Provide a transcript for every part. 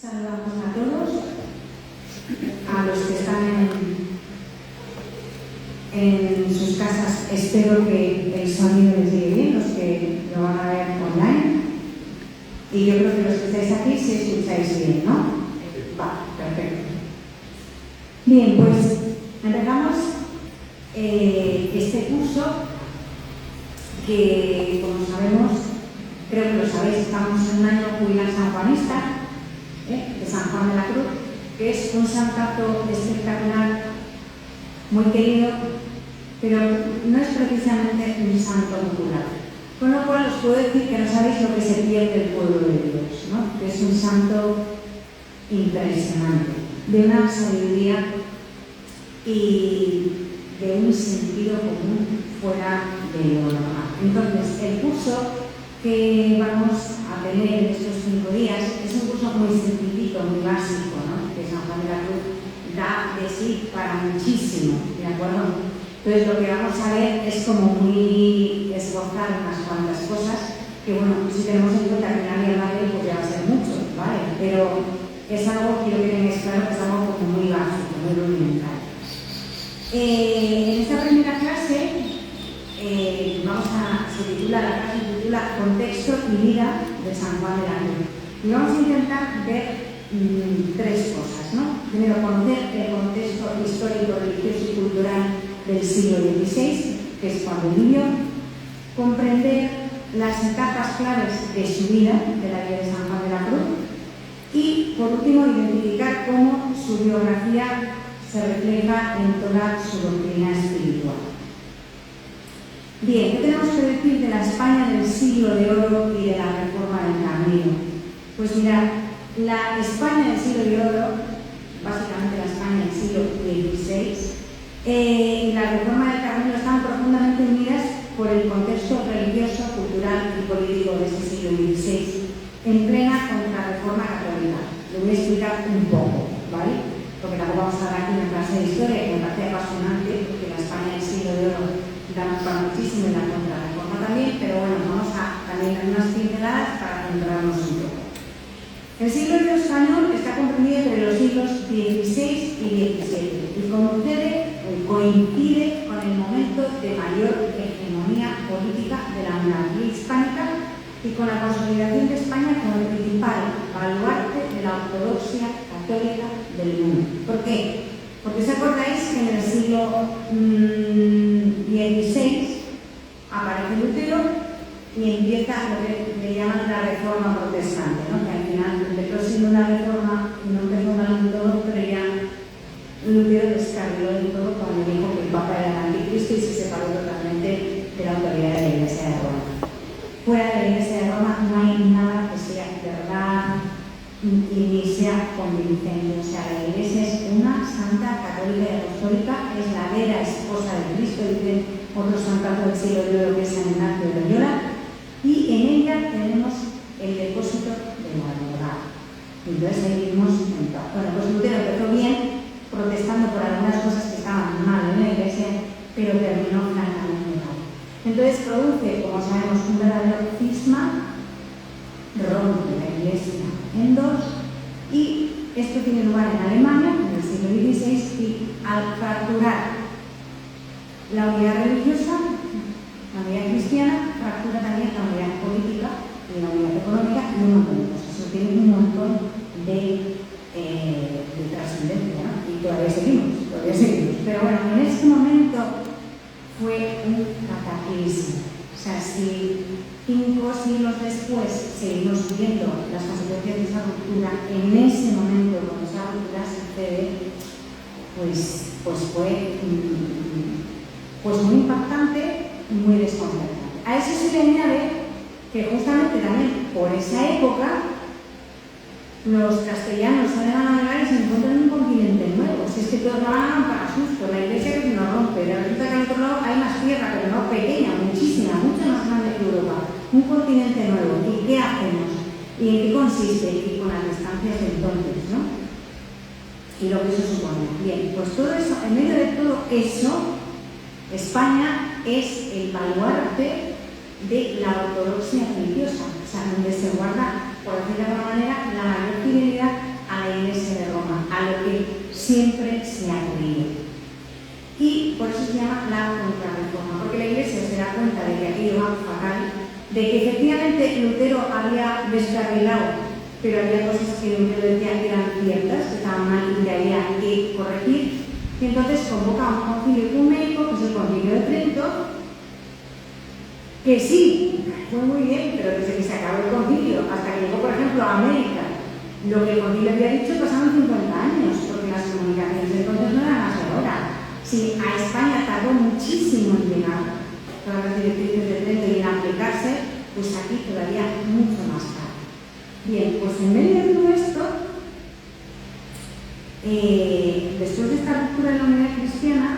Saludamos a todos, a los que están en sus casas. Espero que el sonido les llegue bien, los que lo van a ver online. Y yo creo que los que estáis aquí sí escucháis bien, ¿no? Va, perfecto. Bien, pues empezamos este curso que, como sabemos, creo que lo sabéis, estamos en un año jubilar sanjuanista, de San Juan de la Cruz, que es un santazo espectacular, muy querido, pero no es precisamente un santo popular. Con lo cual os puedo decir que no sabéis lo que se pierde el pueblo de Dios, ¿no? Que es un santo impresionante, de una sabiduría y de un sentido común fuera de lo normal. Entonces, el curso que vamos a tener en estos 5 días es un curso muy sencillito, muy básico, ¿no? Que San Juan de la Cruz da de sí para muchísimo, ¿de acuerdo? Entonces, lo que vamos a ver es como muy esbozar unas cuantas cosas que, bueno, si tenemos en cuenta que nadie vale, pues ya va a ser mucho, ¿vale? Pero es algo, quiero que tengáis claro, que es algo como muy básico, muy rudimental. En esta primera clase la clase se titula Contexto y vida de San Juan de la Cruz. Y vamos a intentar ver 3 cosas, ¿no? Primero, conocer el contexto histórico, religioso y cultural del siglo XVI, que es cuando vivió, comprender las etapas claves de su vida, de la vida de San Juan de la Cruz, y, por último, identificar cómo su biografía se refleja en toda su doctrina espiritual. Bien, ¿qué tenemos que decir de la España del siglo de oro y de la reforma del Carmelo? Pues mirad, la España del siglo de oro, básicamente la España del siglo XVI, y la reforma del Carmelo están profundamente unidas por el contexto religioso, cultural y político de ese siglo XVI, en plena contrarreforma católica. Lo voy a explicar un poco, ¿vale? Porque tampoco vamos a hablar aquí en una clase de historia, que me parece apasionante, porque la España del siglo de oro da para muchísimo en la contrarreforma también, pero bueno, vamos a también dar unas pinceladas para centrarnos un poco. El siglo de oro español está comprendido entre los siglos XVI y XVII y coincide con el momento de mayor hegemonía política de la monarquía hispánica y con la consolidación de España como el principal baluarte de la ortodoxia católica del mundo. ¿Por qué? Porque os acordáis que en el siglo XVI aparece Lutero y empieza lo que le llaman la reforma protestante, ¿no? Que al final empezó siendo una reforma y no empezó mal del todo, pero ya Lutero descarriló del todo cuando dijo que el Papa era el anticristo y se separó totalmente de la autoridad de la Iglesia de Roma. Fuera de la Iglesia de Roma no hay nada que sea verdad y ni sea convincente. O sea, la Iglesia es una santa, católica y apostólica, es la vera esposa de Cristo, dice otro santazo del siglo de oro que es San Ignacio de Loyola, y en ella tenemos el depósito de la verdad. Entonces seguimos en todo. Bueno, pues Lutero empezó bien, protestando por algunas cosas que estaban mal en la Iglesia, pero terminó francamente mal. Entonces produce, como sabemos, un verdadero cisma, rompe la Iglesia en 2, y esto tiene lugar en Alemania, en el siglo XVI, y al fracturar la unidad religiosa, la unidad cristiana, fractura también la unidad política y la unidad económica y un montón de cosas. Eso tiene un montón de trascendencia, ¿no? Y todavía seguimos. Pero bueno, en este momento fue un cataclismo. O sea, si 5 siglos después seguimos viendo las consecuencias de esa ruptura, en ese momento, cuando esa ruptura sucede, pues fue muy impactante y muy desconcertante. A eso se le añade que justamente también por esa época los castellanos salen a navegar y se encuentran en un continente nuevo. Si es que todos van para susto, la Iglesia que se nos rompe, de resulta que al otro lado hay más tierra, pero no pequeña, muchísima, mucho más grande que Europa, un continente nuevo. ¿Y qué hacemos? ¿Y en qué consiste? Y con las distancias de entonces, ¿no? Y lo que eso supone. Bien, pues todo eso, en medio de todo eso, España es el baluarte de la ortodoxia religiosa, o sea, donde se guarda, por decirlo de alguna manera, la mayor fidelidad a la Iglesia de Roma, a lo que siempre se ha creído. Y por eso se llama la Contrarreforma, porque la Iglesia se da cuenta de que aquello va fatal, de que efectivamente Lutero había descarrilado, pero había cosas que Lutero decía que eran ciertas, que estaban mal y que había que corregir, y entonces convoca un concilio ecuménico, que es el Concilio de Trento, que sí, fue muy bien, pero desde que se acabó el concilio hasta que llegó, por ejemplo, a América, lo que el concilio había dicho pasaron 50 años, porque las comunicaciones de entonces no eran las de ahora. Sí, a España tardó muchísimo en llegar todas las directrices de Trento y en aplicarse, pues aquí todavía mucho más tarde. Bien, pues en medio de todo esto, después de esta ruptura de la unidad cristiana,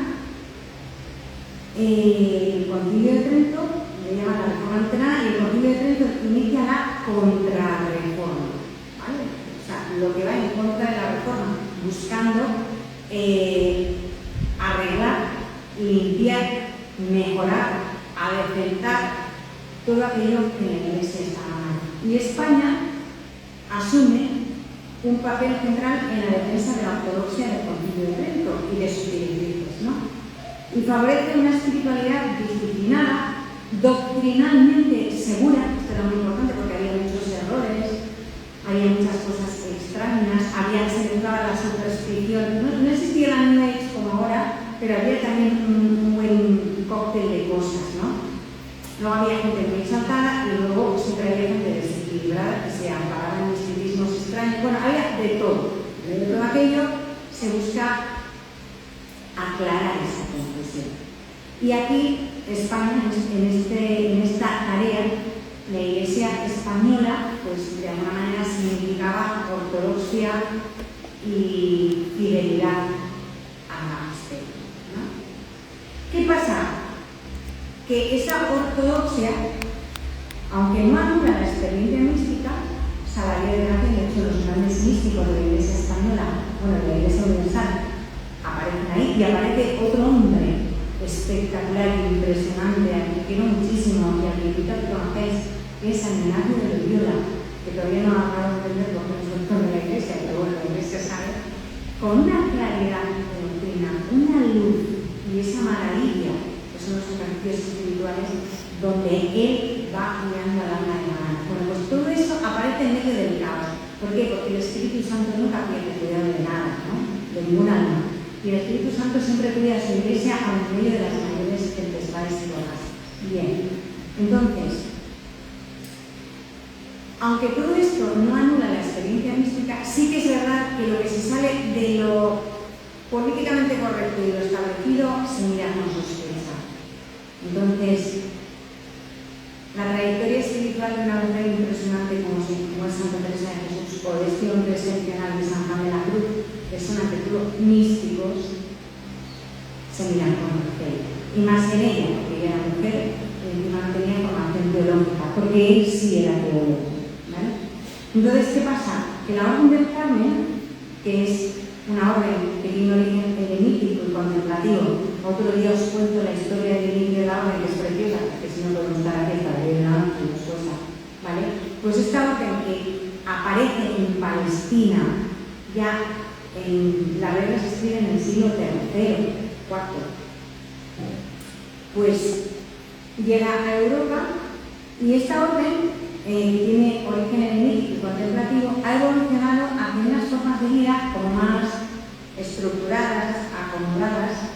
el Concilio de Trento le llama la Reforma Luterana y el Concilio de Trento inicia la Contrarreforma, ¿vale? O sea, lo que va en contra de la Reforma, buscando arreglar, limpiar, mejorar, adecentar todo aquello que la Iglesia estaba mal. Y España asume un papel central en la defensa de la ortodoxia del Concilio de Trento y de sus directrices, ¿no? Y favorece una espiritualidad disciplinada, doctrinalmente segura. Esto era muy importante porque había muchos errores, había muchas cosas extrañas, se mezclaba la superstición, no existía la New Age como ahora, pero había también un buen cóctel de cosas, ¿no? Luego había gente muy exaltada y luego siempre había gente desequilibrada que se amparaba en misticismos extraños. Bueno, había de todo. De todo aquello se busca aclarar esa confusión. Y aquí España, en esta tarea, la Iglesia española, pues de alguna manera significaba ortodoxia y fidelidad a la fe, ¿no? ¿Qué pasa? Que esa ortodoxia, aunque no anula la experiencia mística, Salavier de Gracia, de hecho los grandes místicos de la Iglesia española, bueno, de la Iglesia universal, aparecen ahí, y aparece otro hombre espectacular e impresionante, al que quiero muchísimo y al que invito a que conocéis, que es San Ignacio de Loyola, que todavía no ha acabado de entender porque no es doctor de la Iglesia, pero bueno, la Iglesia sabe, con una claridad de doctrina, una luz y esa maravilla que son los ejercicios espirituales donde él va guiando al alma de la mano. Bueno, pues todo eso aparece en medio del caos. ¿Por qué? Porque el Espíritu Santo nunca pierde cuidado de nada, ¿no? De ningún alma. Y el Espíritu Santo siempre cuida a su Iglesia en medio de las mayores tempestades y olas. Bien, entonces, aunque todo esto no anula la experiencia mística, sí que es verdad que lo que se sale de lo políticamente correcto y lo establecido se mira con sospecha. Entonces, la trayectoria espiritual de una mujer impresionante como es Santa Teresa de Jesús o de este hombre excepcional de San Juan de la Cruz, que son ante todo místicos, se miran con respeto. Y más en ella, porque ella era mujer y encima no tenía formación teológica, porque él sí era teólogo. ¿Vale? Entonces, ¿qué pasa? Que la Orden del Carmen, que es una orden que tiene un origen helenístico y contemplativo. Otro día os cuento la historia del inicio de la orden, que es preciosa, porque si no podemos estar aquí para ver una cosa, ¿vale? Pues esta orden que aparece en Palestina, ya en la regla se escribe en el siglo III, IV, pues llega a Europa y esta orden, que tiene origen helenístico y contemplativo, ha evolucionado hacia unas formas de vida como más estructuradas, acomodadas.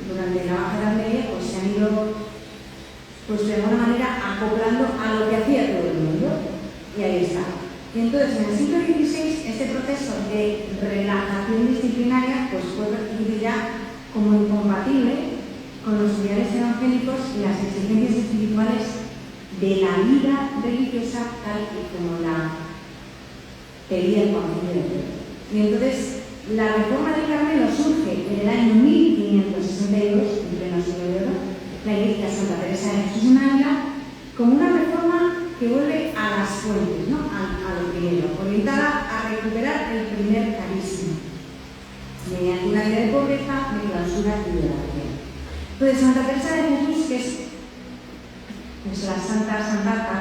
Durante la Baja Edad Media pues se han ido, pues de alguna manera, acoplando a lo que hacía todo el mundo. Y ahí está. Y entonces, en el siglo XVI, este proceso de relajación disciplinaria pues fue percibido ya como incompatible con los ideales evangélicos y las exigencias espirituales de la vida religiosa tal y como la pedía el Concilio de Trento. Y entonces, la Reforma del Carmelo surge en el año 1562, en pleno siglo de oro, la Iglesia Santa Teresa de Jesús en Ávila, como una reforma que vuelve a las fuentes, ¿no? a lo primero, orientada a recuperar el primer carisma, mediante una vida de pobreza, de clausura y de oración. Entonces, Santa Teresa de Jesús, que es la Santa Santata,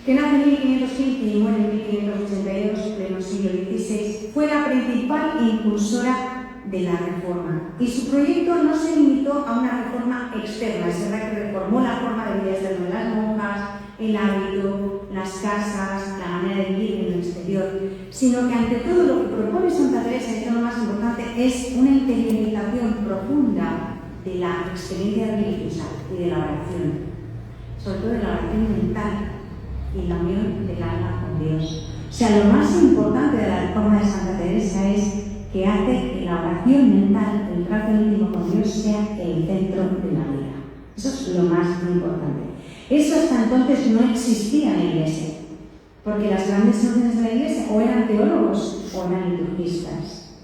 que nace en 1515 y muere en 1582, pleno siglo XVI, fue la principal impulsora de la reforma. Y su proyecto no se limitó a una reforma externa, es verdad que reformó la forma de vida externa de las monjas, el hábito, las casas, la manera de vivir en el exterior, sino que ante todo lo que propone Santa Teresa, y es lo más importante, es una interiorización profunda de la experiencia religiosa y de la oración, sobre todo de la oración mental y la unión del alma con Dios. O sea, lo más importante de la reforma de Santa Teresa es que hace que la oración mental, el trato íntimo con Dios, sea el centro de la vida. Eso es lo más importante. Eso hasta entonces no existía en la Iglesia, porque las grandes órdenes de la Iglesia o eran teólogos o eran liturgistas.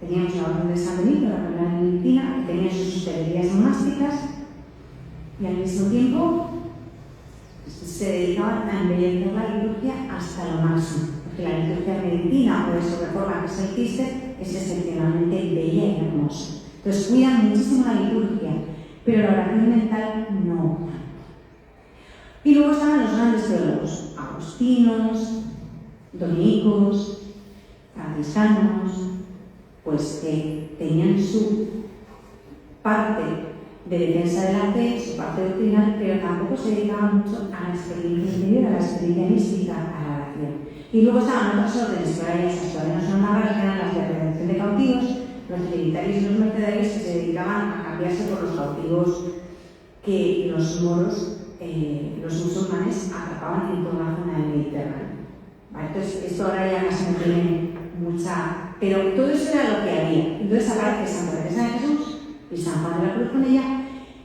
Teníamos la orden de San Benito, la primera benedictina, que tenía sus hospederías monásticas y al mismo tiempo se dedicaban a embellecer la liturgia hasta lo máximo, porque la liturgia benedictina o de su reforma, que es el Cister, es excepcionalmente bella y hermosa. Entonces cuidan muchísimo la liturgia, pero la oración mental no. Y luego estaban los grandes teólogos, agustinos, dominicos, franciscanos, pues que tenían su parte de defensa de la fe, su parte doctrinal, pero tampoco se dedicaban mucho a la experiencia interior, a la experiencia mística, a la oración. Y luego estaban otras órdenes, que ahora ya esas todavía no son nada, que eran las de redención de cautivos, los trinitarios y los mercedarios, que se dedicaban a cambiarse por los cautivos que los moros, los musulmanes, atrapaban en toda la zona del Mediterráneo. ¿Vale? Entonces, esto ahora ya casi no tiene mucha... Pero todo eso era lo que había. Entonces aparece Santa Teresa de Jesús y San Juan de la Cruz con ella,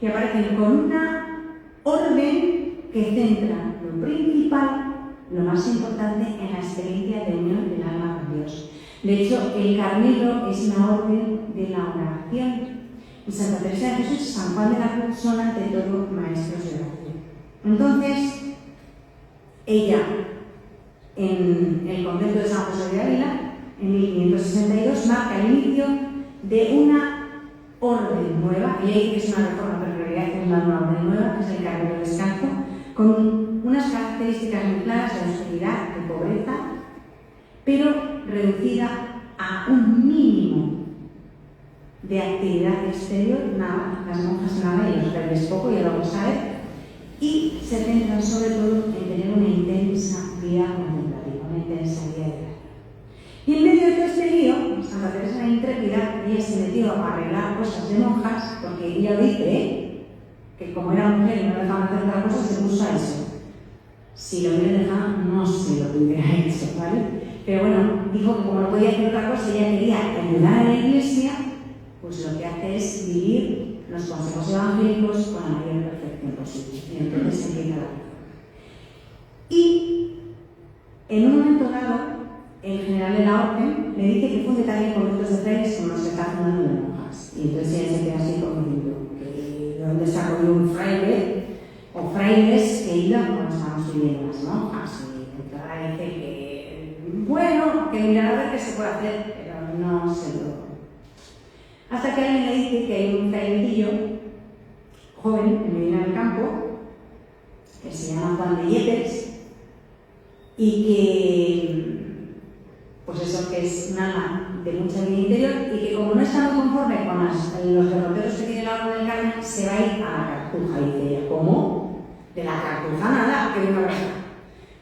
y aparecen con una orden que centra lo principal, lo más importante, en la experiencia de unión del alma con Dios. De hecho, el Carmelo es la orden de la oración. Y Santa Teresa de Jesús y San Juan de la Cruz son ante todo maestros de oración. Entonces, ella, en el convento de San José de Ávila, en 1562, marca el inicio de una orden nueva, y ahí es una reforma, pero en realidad es una nueva orden nueva, que es el Carmelo Descalzo, con unas características muy claras de austeridad, de pobreza, pero reducida a un mínimo de actividad exterior, nada, las monjas nada y los frailes poco, ya lo vamos a ver, y se centran sobre todo en tener una intensa vida contemplativa, una intensa vida de oración. Y en medio de todo este lío, Santa Teresa la Intrépida, ella se metió a arreglar cosas de monjas, porque ella dice que como era mujer y no dejaban hacer otra cosa, se puso a eso. Si lo hubiera dejado, no sé lo que hubiera hecho, ¿vale? Pero bueno, dijo que como no podía hacer otra cosa, ella quería ayudar a la Iglesia, pues lo que hace es vivir los consejos evangélicos con la mayor perfección posible. Y entonces se empieza la reforma. Y en un momento dado, el general de la orden le dice que funde también conventos de frailes como los que está fundando de monjas. Y entonces ella se queda así como diciendo que de dónde sacó yo un fraile o frailes que iban como estamos viviendo las monjas. Y ahora dice que, bueno, que mirar a ver qué se puede hacer, pero no se lo... Hasta que alguien le dice que hay un frailecillo joven en Medina del Campo, que se llama Juan de Yepes, y que, pues eso, que es un alma de mucha vida interior, y que como no está muy conforme con los derroteros que tiene la Orden del Carmen, se va a ir a la Cartuja. Y dice ella, ¿cómo? De la Cartuja nada, que de una verdad.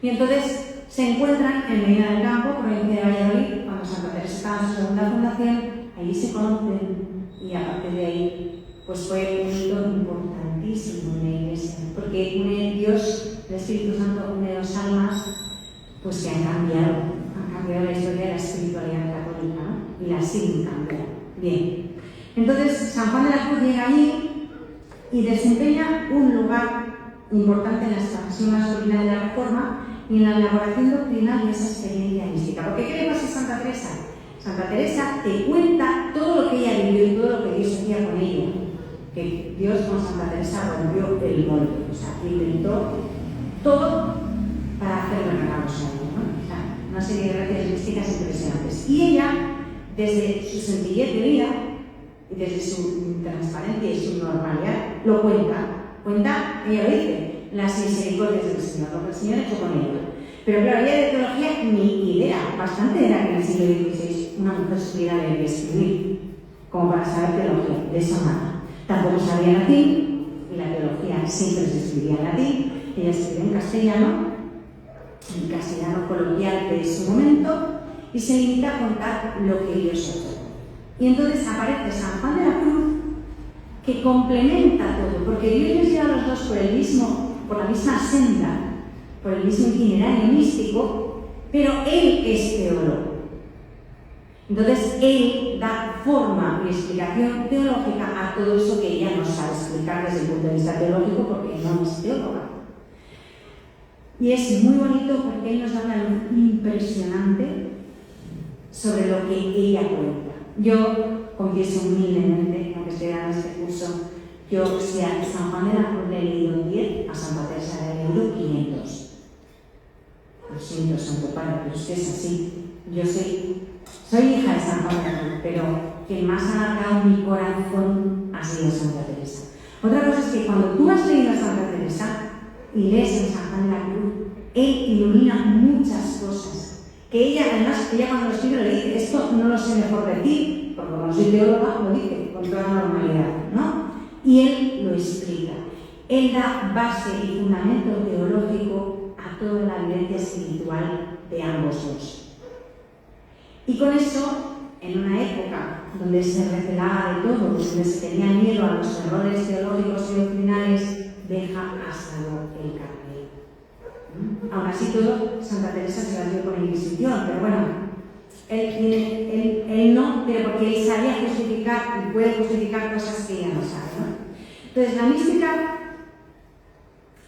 Y entonces se encuentran en Medina del Campo, provincia de Valladolid, cuando Santa Teresa estaba en su segunda fundación. Allí se conocen y a partir de ahí pues fue un hito importantísimo en la Iglesia, porque une Dios, el Espíritu Santo, une dos almas pues que han cambiado la historia de la espiritualidad católica, ¿no? Y la siguen cambiando. Bien, entonces San Juan de la Cruz llega allí y desempeña un lugar importante en las máximas doctrinas de la Reforma y en la elaboración doctrinal de esa experiencia mística. Porque ¿qué le pasa a Santa Teresa? Santa Teresa te cuenta todo lo que ella vivió y todo lo que Dios hacía con ella. Que Dios con Santa Teresa rompió el molde, o sea, inventó todo para hacerle regalos a ella, ¿no? O sea, una serie de gracias místicas impresionantes. Y ella, desde su sencillez de vida y desde su transparencia y su normalidad, lo cuenta. Ella lo dice, las misericordias del Señor, lo que el Señor ha hecho con ella. Pero claro, ella de teología ni idea, bastante era que en el siglo XVI una mujer supiera leer y escribir, como para saber teología, de esa manera. Tampoco sabía latín, y la teología siempre se escribía en latín, ella escribía en castellano coloquial de su momento, y se limita a contar lo que ellos hacen. Y entonces aparece San Juan de la Cruz, que complementa todo, porque Dios les lleva a los dos por la misma senda, por el mismo itinerario místico, pero él es teólogo. Entonces él da forma y explicación teológica a todo eso que ella no sabe explicar desde el punto de vista teológico, porque no es teóloga. Y es muy bonito porque él nos da una luz impresionante sobre lo que ella cuenta. Yo confieso humildemente, aunque estoy dando este curso, yo si a San Juan de la Cruz le he leído 10, a Santa Teresa le he leído 500. Lo siento, Santo Padre, pero es que es así. Yo soy hija de San Juan de la Cruz, pero quien más ha marcado mi corazón ha sido Santa Teresa. Otra cosa es que cuando tú has leído a Santa Teresa y lees a San Juan de la Cruz, él ilumina muchas cosas. Que ella, además, cuando lo escribe le dice, esto no lo sé mejor de ti, porque como no soy teóloga, lo dice con toda normalidad, ¿no? Y él lo explica. Él da base y fundamento teológico a toda la vivencia espiritual de ambos dos. Y con eso, en una época donde se recelaba de todo, donde se tenía miedo a los errores teológicos y doctrinales, deja hasta el Carmelo. Aún así todo, Santa Teresa se la dio con la Inquisición, pero bueno, él no, pero porque él sabía justificar y puede justificar cosas que ella no sabe, ¿no? Entonces, la mística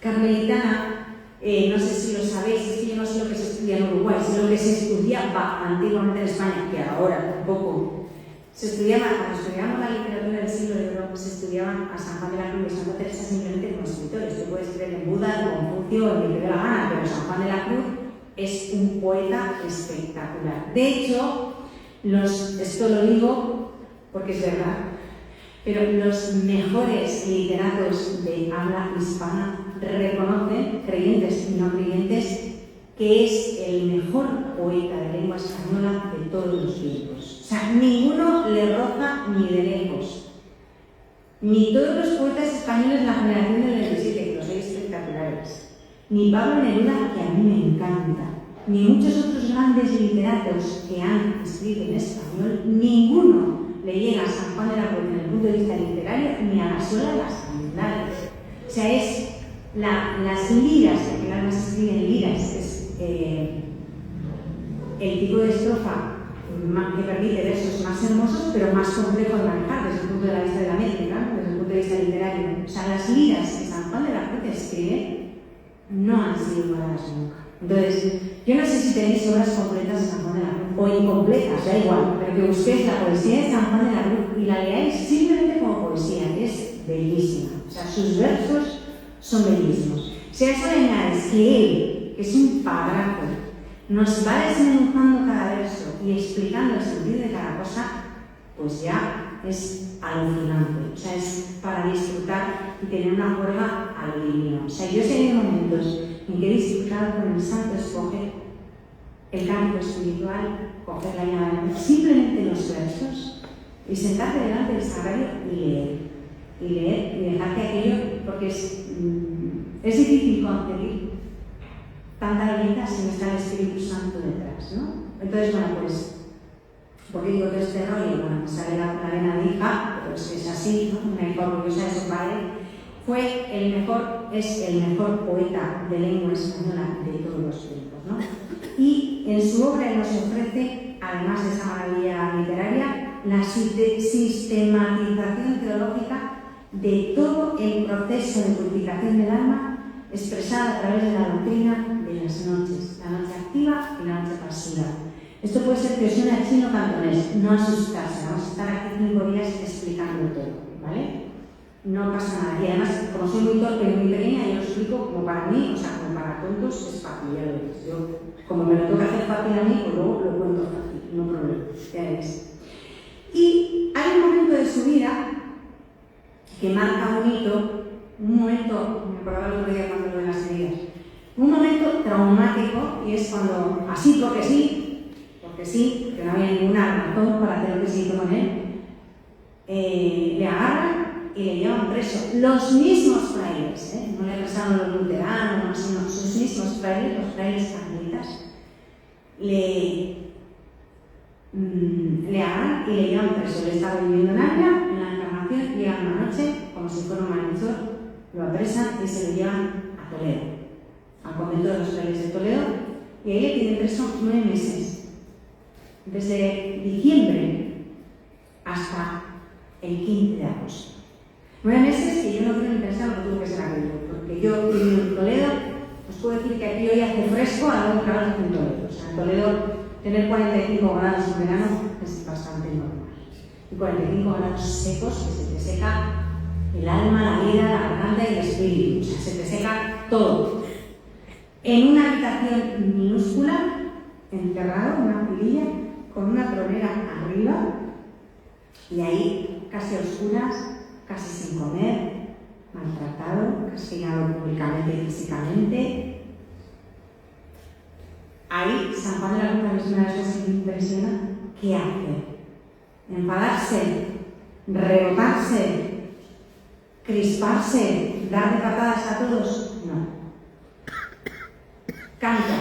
carmelitana, no sé si lo sabéis, es que yo no sé lo que se estudia en Uruguay, sé lo que se estudiaba antiguamente en España, que ahora tampoco. Se estudiaba, cuando estudiamos la literatura del siglo de oro, se estudiaban a San Juan de la Cruz y Santa Teresa simplemente como escritores. Tú puedes creer en Buda, en Confucio, en quien te dé la gana, pero San Juan de la Cruz es un poeta espectacular. De hecho, esto lo digo porque es verdad, pero los mejores literatos de habla hispana reconocen, creyentes y no creyentes, que es el mejor poeta de lengua española de todos los tiempos. O sea, ninguno le roza ni de lejos. Ni todos los poetas españoles de la generación del 27, que los hay espectaculares. Ni Pablo Neruda, que a mí me encanta. Ni muchos otros grandes literatos que han escrito en español, ninguno le llega a San Juan de la Cruz desde el punto de vista literario ni a la suela de las sandalias. O sea, es las liras, porque además se escriben liras, es el tipo de estrofa que permite versos más hermosos, pero más complejos de manejar desde el punto de vista de la métrica, desde el punto de vista literario. O sea, las liras que San Juan de la Cruz escribe no han sido igualadas nunca. Entonces, yo no sé si tenéis obras completas de San Juan de la Cruz, o incompletas, da igual, pero que busquéis la poesía de San Juan de la Cruz y la leáis simplemente como poesía, que es bellísima. O sea, sus versos son bellísimos. Si a eso le añades que él, que es un padrazo, nos va desmenuzando cada verso y explicando el sentido de cada cosa, pues ya es alucinante. O sea, es para disfrutar y tener una cuerda a lo divino. O sea, yo he tenido momentos en que he disfrutado con el santo escoger el canto espiritual, coger la llave, simplemente los versos y sentarte delante del sagrario y leer y dejarte aquello, porque es difícil concebir tanta belleza si no está el Espíritu Santo detrás, ¿no? Entonces, bueno, pues, ¿por qué digo todo este rollo? Bueno, me sale la vena de hija, pero es así, ¿no? Una hija orgullosa de su padre. Es el mejor poeta de lengua española de todos los tiempos, ¿no? Y en su obra nos ofrece, además de esa maravilla literaria, la sistematización teológica de todo el proceso de purificación del alma expresada a través de la doctrina de las noches, la noche activa y la noche pasiva. Esto puede ser que os suene a chino cantonés, no asustarse, vamos a estar aquí 5 días explicando todo, ¿vale? No pasa nada. Y además, como soy muy torpe y muy pequeña, yo lo explico como para mí, o sea, como para tontos, es fácil, ya lo veis. Yo, como me lo toca hacer fácil a mí, pues luego lo cuento fácil, no problema, ya veis. Y hay un momento de su vida que marca un hito, un momento, me acordaba el otro día cuando lo traumático, y es cuando, así porque sí, porque no había ninguna razón para hacer lo que se hizo con él, le agarran y le llevan preso. Los mismos frailes, no le apresaron los luteranos, sino sus mismos frailes, los frailes carmelitas, le agarran y le llevan preso. Él estaba viviendo en Ávila, en la Encarnación, llegan una noche, como si fuera un malhechor, lo apresan y se lo llevan a Toledo, al convento de los frailes de Toledo, y ahí le tienen preso 9 meses, desde diciembre hasta el 15 de agosto. 9 meses que yo no quiero ni pensar lo que tuvo que ser aquello, porque yo vivo en Toledo, os puedo decir que aquí hoy hace fresco a lo que hace en Toledo. O sea, en Toledo tener 45 grados en verano es bastante normal. Y 45 grados secos, que se te seca el alma, la vida, la garganta y el espíritu. O sea, se te seca todo. En una habitación minúscula, encerrado en una pililla, con una tronera arriba, y ahí casi a oscuras, casi sin comer, maltratado, castigado públicamente y físicamente. Ahí San Juan de la Cruz, a mí es una de las cosas que me impresiona. ¿Qué hace? Enfadarse, rebotarse, crisparse, darle patadas a todos. No. Canta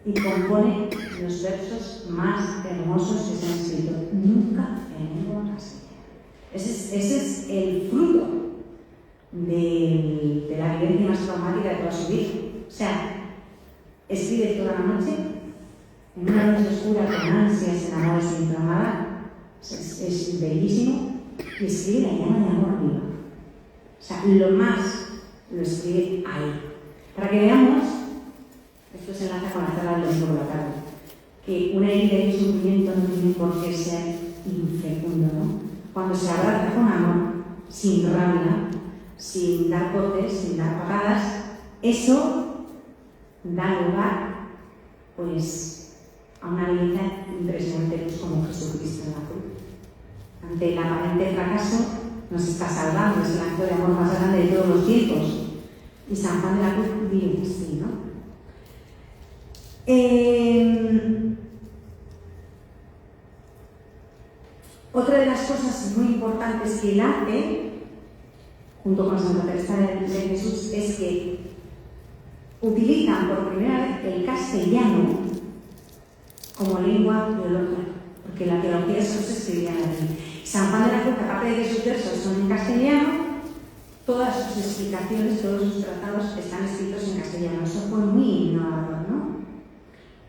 y compone los versos más hermosos que se han escrito nunca en lengua castellana. Ese es el fruto de la vivencia más traumática de toda su vida. O sea, escribe toda la noche, en una noche oscura, con ansias, en amores inflamada, es bellísimo, y escribe la llama de amor viva. O sea, lo más lo escribe ahí. Para que veamos, esto se enlaza con la charla del domingo por la tarde, que una herida y un sufrimiento no tiene por qué ser infecundo, ¿no? Cuando se abraza con amor, sin rabia, sin dar botes, sin dar patadas, eso da lugar, pues, a una belleza impresionante, pues, como Jesucristo en la cruz. Ante el aparente fracaso, nos está salvando, es el acto de amor más grande de todos los tiempos. Y San Juan de la Cruz vive así, ¿no? Otra de las cosas muy importantes que él hace, junto con Santa Teresa de Jesús, es que utilizan por primera vez el castellano como lengua teológica, porque la teología solo se escribía en latín. San Juan de la Cruz, aparte de que sus versos son en castellano, todas sus explicaciones, todos sus tratados están escritos en castellano. Eso fue muy innovador, ¿no?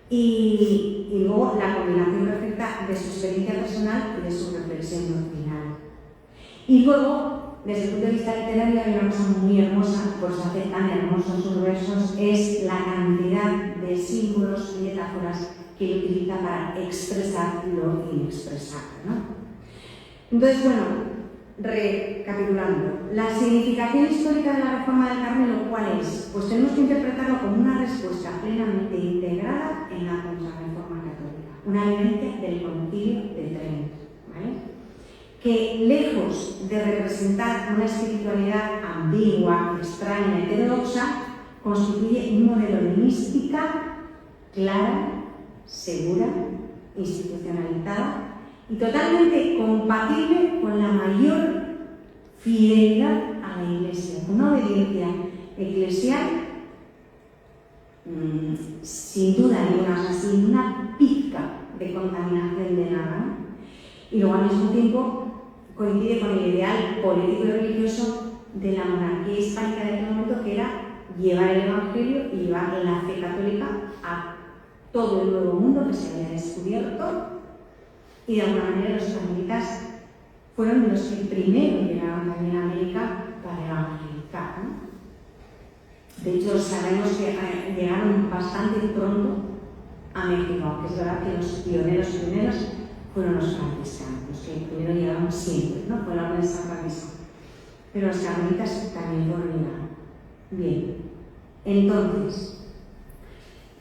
Y luego la combinación perfecta de su experiencia personal y de su reflexión doctrinal. Y luego, desde el punto de vista literario, hay una cosa muy hermosa, por eso hace tan hermosos sus versos, es la cantidad de símbolos y metáforas que él utiliza para expresar lo inexpresable, ¿no? Entonces, bueno, recapitulando, la significación histórica de la Reforma del Carmelo, ¿cuál es? Pues tenemos que interpretarlo como una respuesta plenamente integrada en la Contrarreforma católica, una vivencia del Concilio de Trento, ¿vale? Que lejos de representar una espiritualidad ambigua, extraña, heterodoxa, constituye un modelo de mística clara, segura, institucionalizada y totalmente compatible con la mayor fidelidad a la Iglesia, con una obediencia eclesial sin duda ninguna, o sea, sin una pizca de contaminación de nada, ¿no? Y luego al mismo tiempo coincide con el ideal político y religioso de la monarquía hispánica de aquel momento, que era llevar el Evangelio y llevar la fe católica a todo el nuevo mundo que se había descubierto. Y de alguna manera los carmelitas fueron los que primero llegaron también a América para evangelizar, ¿no? De hecho, sabemos que llegaron bastante pronto a México, aunque es verdad que los pioneros fueron los franciscanos, los que primero llegaron siempre, ¿no? Fue la orden de San Francisco. Pero los carmelitas también fueron llegando. Bien, entonces,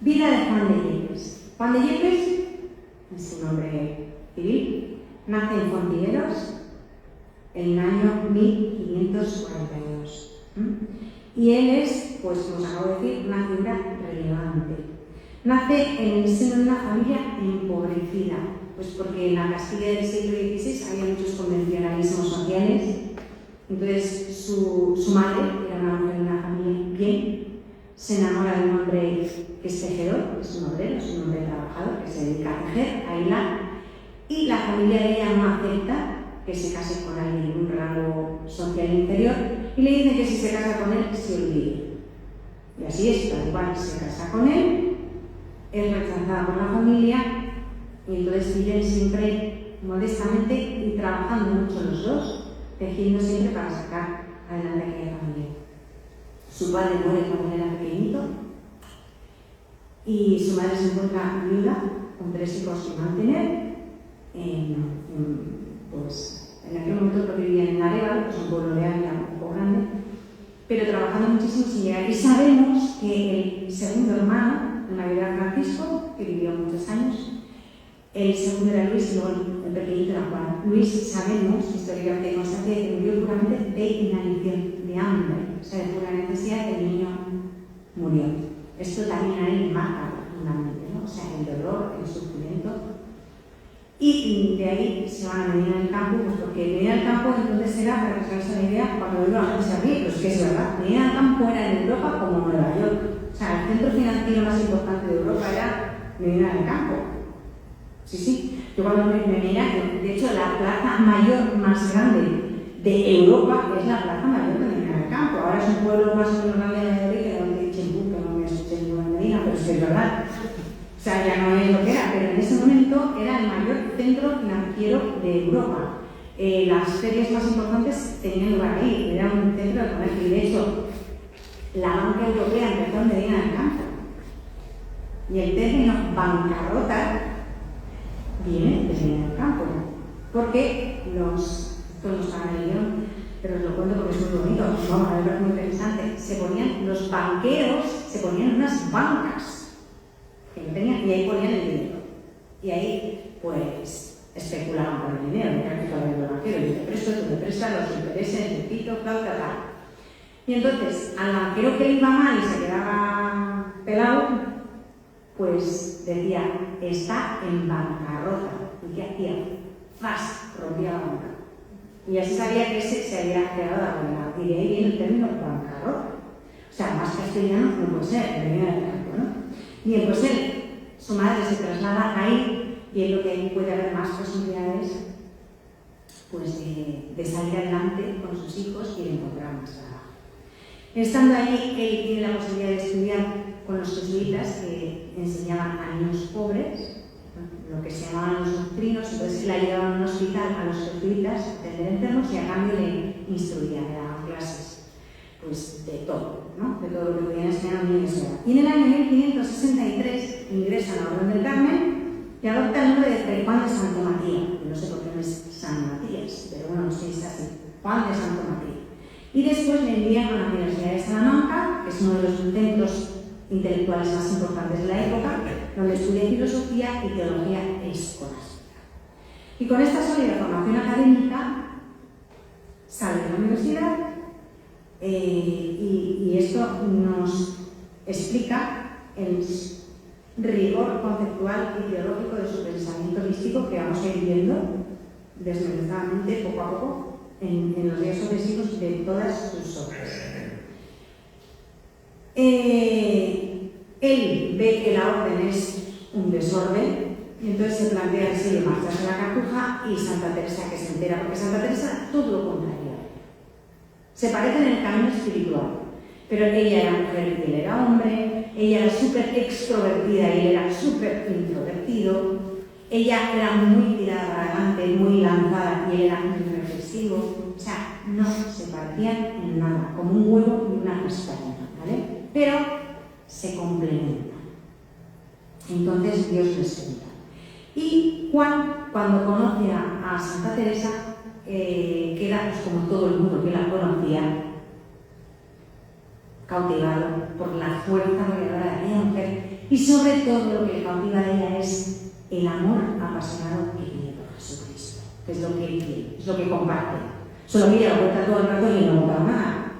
vida de Juan de Yepes. Juan de Yepes es su nombre civil, nace en Fontilleros en el año 1542. Y él es, pues como os acabo de decir, una figura relevante. Nace en el seno de una familia empobrecida, pues porque en la Castilla del siglo XVI había muchos convencionalismos sociales. Entonces su madre era una mujer de una familia bien, se enamora de un hombre que es tejedor, que es un obrero, es un hombre trabajador, que se dedica a tejer, a hilar, y la familia de ella no acepta que se case con alguien de un rango social inferior y le dice que si se casa con él, se olvide. Y así es, tal cual se casa con él, es rechazada por la familia y entonces viven siempre modestamente y trabajando mucho los dos, tejiendo siempre para sacar adelante aquella familia. Su padre muere cuando era pequeñito y su madre se encuentra viuda con 3 hijos que mantener. Pues en aquel momento creo que vivían en Arévalo, que es un pueblo de Ávila un poco grande, pero trabajando muchísimo sin llegar. Y sabemos que el segundo hermano, el mayor era Francisco, que vivió muchos años, el segundo era Luis y luego el pequeñito era Juan. Luis, sabemos, históricamente consta que murió puramente de inanición, de hambre, o sea, de pura necesidad, que el niño murió. Esto también a él marca profundamente, ¿no? O sea, el dolor, el sufrimiento. Y de ahí se van a Medina del Campo, pues porque Medina del Campo entonces era, para que os hagáis una idea, cuando iba a gente a pie, pues que es verdad, Medina del Campo era en Europa como Nueva York. O sea, el centro financiero más importante de Europa era Medina del Campo. Sí. Yo cuando me mira, de hecho la plaza mayor más grande de Europa es la plaza mayor de Medina del Campo. Ahora es un pueblo más o menos grande de Madrid que donde Chimpú, que no me escuché yo en Medina, pero es que es verdad. O sea, ya no es lo que era, pero en ese momento era el mayor centro financiero de Europa. Las ferias más importantes tenían lugar ahí, era un centro de comercio. Y de hecho, la banca europea empezó en Medina del Campo. Y el término bancarrota viene de Medina del Campo. Porque esto no está en el guión, pero os lo cuento porque es muy bonito, vamos a ver, es muy interesante. Los banqueros se ponían en unas bancas que no tenían, y ahí ponían el dinero. Y ahí, pues, especulaban con el dinero, era que estaba viendo el banquero, yo te presto, tú me prestas, los intereses, el pito, tal. Y entonces, al banquero que le iba mal y se quedaba pelado, pues decía, está en bancarrota. ¿Y qué hacía? ¡Zas! Rompía la banca. Y así sabía que ese se había quedado arruinado. Y de ahí viene el término bancarrota. O sea, más castellano no puede ser, venía del campo, ¿no? Bien, pues su madre se traslada ahí y es lo que ahí puede haber más posibilidades pues, de salir adelante con sus hijos y de encontrar más trabajo. Estando allí, él tiene la posibilidad de estudiar con los jesuitas que enseñaban a niños pobres, lo que se llamaban los doctrinos, entonces la llevaban a un hospital a los jesuitas, a atender enfermos y a cambio le instruían, le daban clases. Pues de todo, ¿no? De todo lo que podían enseñar a un niño. Y en el año 1563 ingresa a la Orden del Carmen y adopta el nombre de Fray Juan de Santo Matías. No sé por qué no es San Matías, pero bueno, sí es así, Juan de Santo Matías. Y después le envían a la Universidad de Salamanca, que es uno de los centros intelectuales más importantes de la época, donde estudia filosofía y teología escolástica. Y con esta sólida formación académica sale de la universidad. Y esto nos explica el rigor conceptual y teológico de su pensamiento místico que vamos a ir viendo desmenuzadamente poco a poco en los días sucesivos de todas sus obras. Él ve que la orden es un desorden y entonces se plantea en serio marcharse a la Cartuja y Santa Teresa que se entera, porque Santa Teresa todo lo contrario. Se parecen en el camino espiritual, pero ella era mujer y él era hombre, ella era súper extrovertida y él era súper introvertido, ella era muy tirada para adelante, muy lanzada y él era muy reflexivo, o sea, no se parecían en nada, como un huevo y una castaña, ¿vale? Pero se complementan. Entonces Dios les cuenta. Y Juan, cuando conoce a Santa Teresa, queda, pues, como todo el mundo que la conocía, cautivado por la fuerza reveladora de aquella mujer y sobre todo lo que le cautiva a ella es el amor apasionado que tiene por Jesucristo, que es lo que él quiere, es lo que comparte. Solo mira la puerta todo el rato y no nota nada.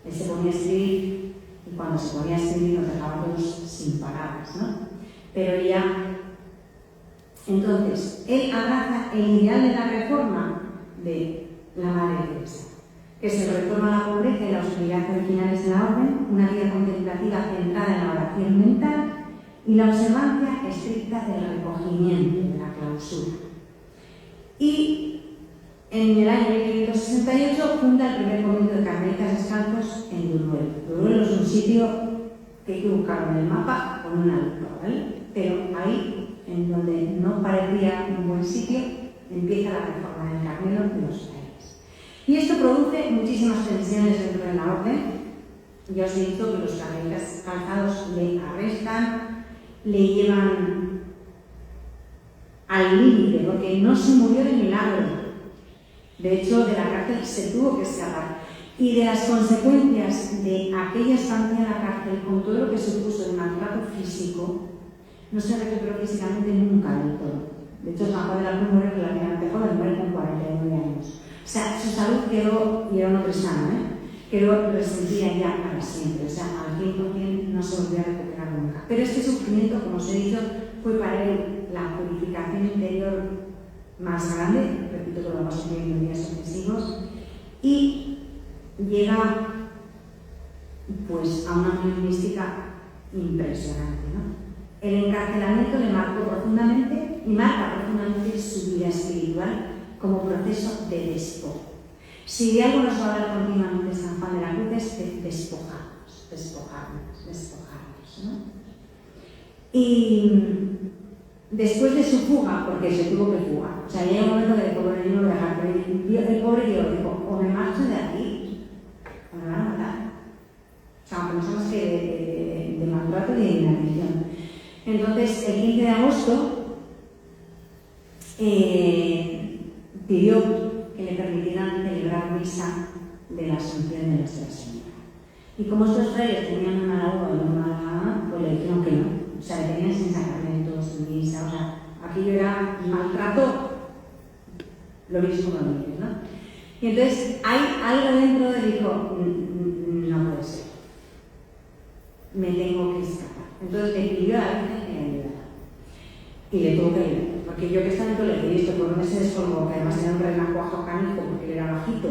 Él se ponía a escribir y cuando se ponía a escribir nos dejaba todos sin palabras, ¿no? Pero ella... Entonces, él abraza el ideal de la reforma de la Madre Teresa, que se reforma la pobreza y la oscuridad originales de la orden, una vida contemplativa centrada en la oración mental y la observancia estricta del recogimiento, de la clausura. Y en el año 1568 funda el primer convento de carmelitas descalzos en Duruelo. Duruelo es un sitio que hay que buscar en el mapa con una lupa, ¿vale? Pero ahí, en donde no parecía un buen sitio, empieza la reforma del Carmelo de los frailes. Y esto produce muchísimas tensiones dentro de la orden. Ya os he dicho que los carmelitas descalzados le arrestan, le llevan al límite, porque no se murió de milagro. De hecho, de la cárcel se tuvo que escapar. Y de las consecuencias de aquella estancia en la cárcel, con todo lo que supuso de maltrato físico, no se recuperó físicamente nunca del todo. De hecho, San Juan de la Cruz muere relativamente joven, muere con 49 años. O sea, su salud quedó, y era un hombre sano, quedó resentida ya para siempre. O sea, al 100% no se volvió a recuperar nunca. Pero este sufrimiento, como os he dicho, fue para él la purificación interior más grande, repito que lo vamos a ver en días sucesivos, y llega pues a una unión mística impresionante, ¿no? El encarcelamiento le marcó profundamente y marca profundamente su vida espiritual como proceso de despojo. Si de algo nos va a hablar continuamente San Juan de la Cruz es de despojarnos, ¿no? Y después de su fuga, porque se tuvo que fugar, o sea, llega un momento que el pobre niño lo deja, pero el pobre Dios dijo, o me marcho de aquí, o me van a matar. O sea, pensamos que de maltrato y de inanición. Entonces, el 15 de agosto pidió que le permitieran celebrar misa de la Asunción de Nuestra Señora. Y como estos frailes tenían una uva y una mala, pues le dijeron que no. O sea, le tenían sin sacramentos, sin misa, o sea, aquello era maltrato, lo mismo con los niños, ¿no? Y entonces, hay algo dentro de dijo, no puede ser, me tengo que escapar. Entonces le pidió a la Virgen que le ayudara. Y le tuvo que ayudar. Porque yo que estaba dentro le pedí esto, por donde se descolgó, que además era un renacuajo canijo, porque él era bajito.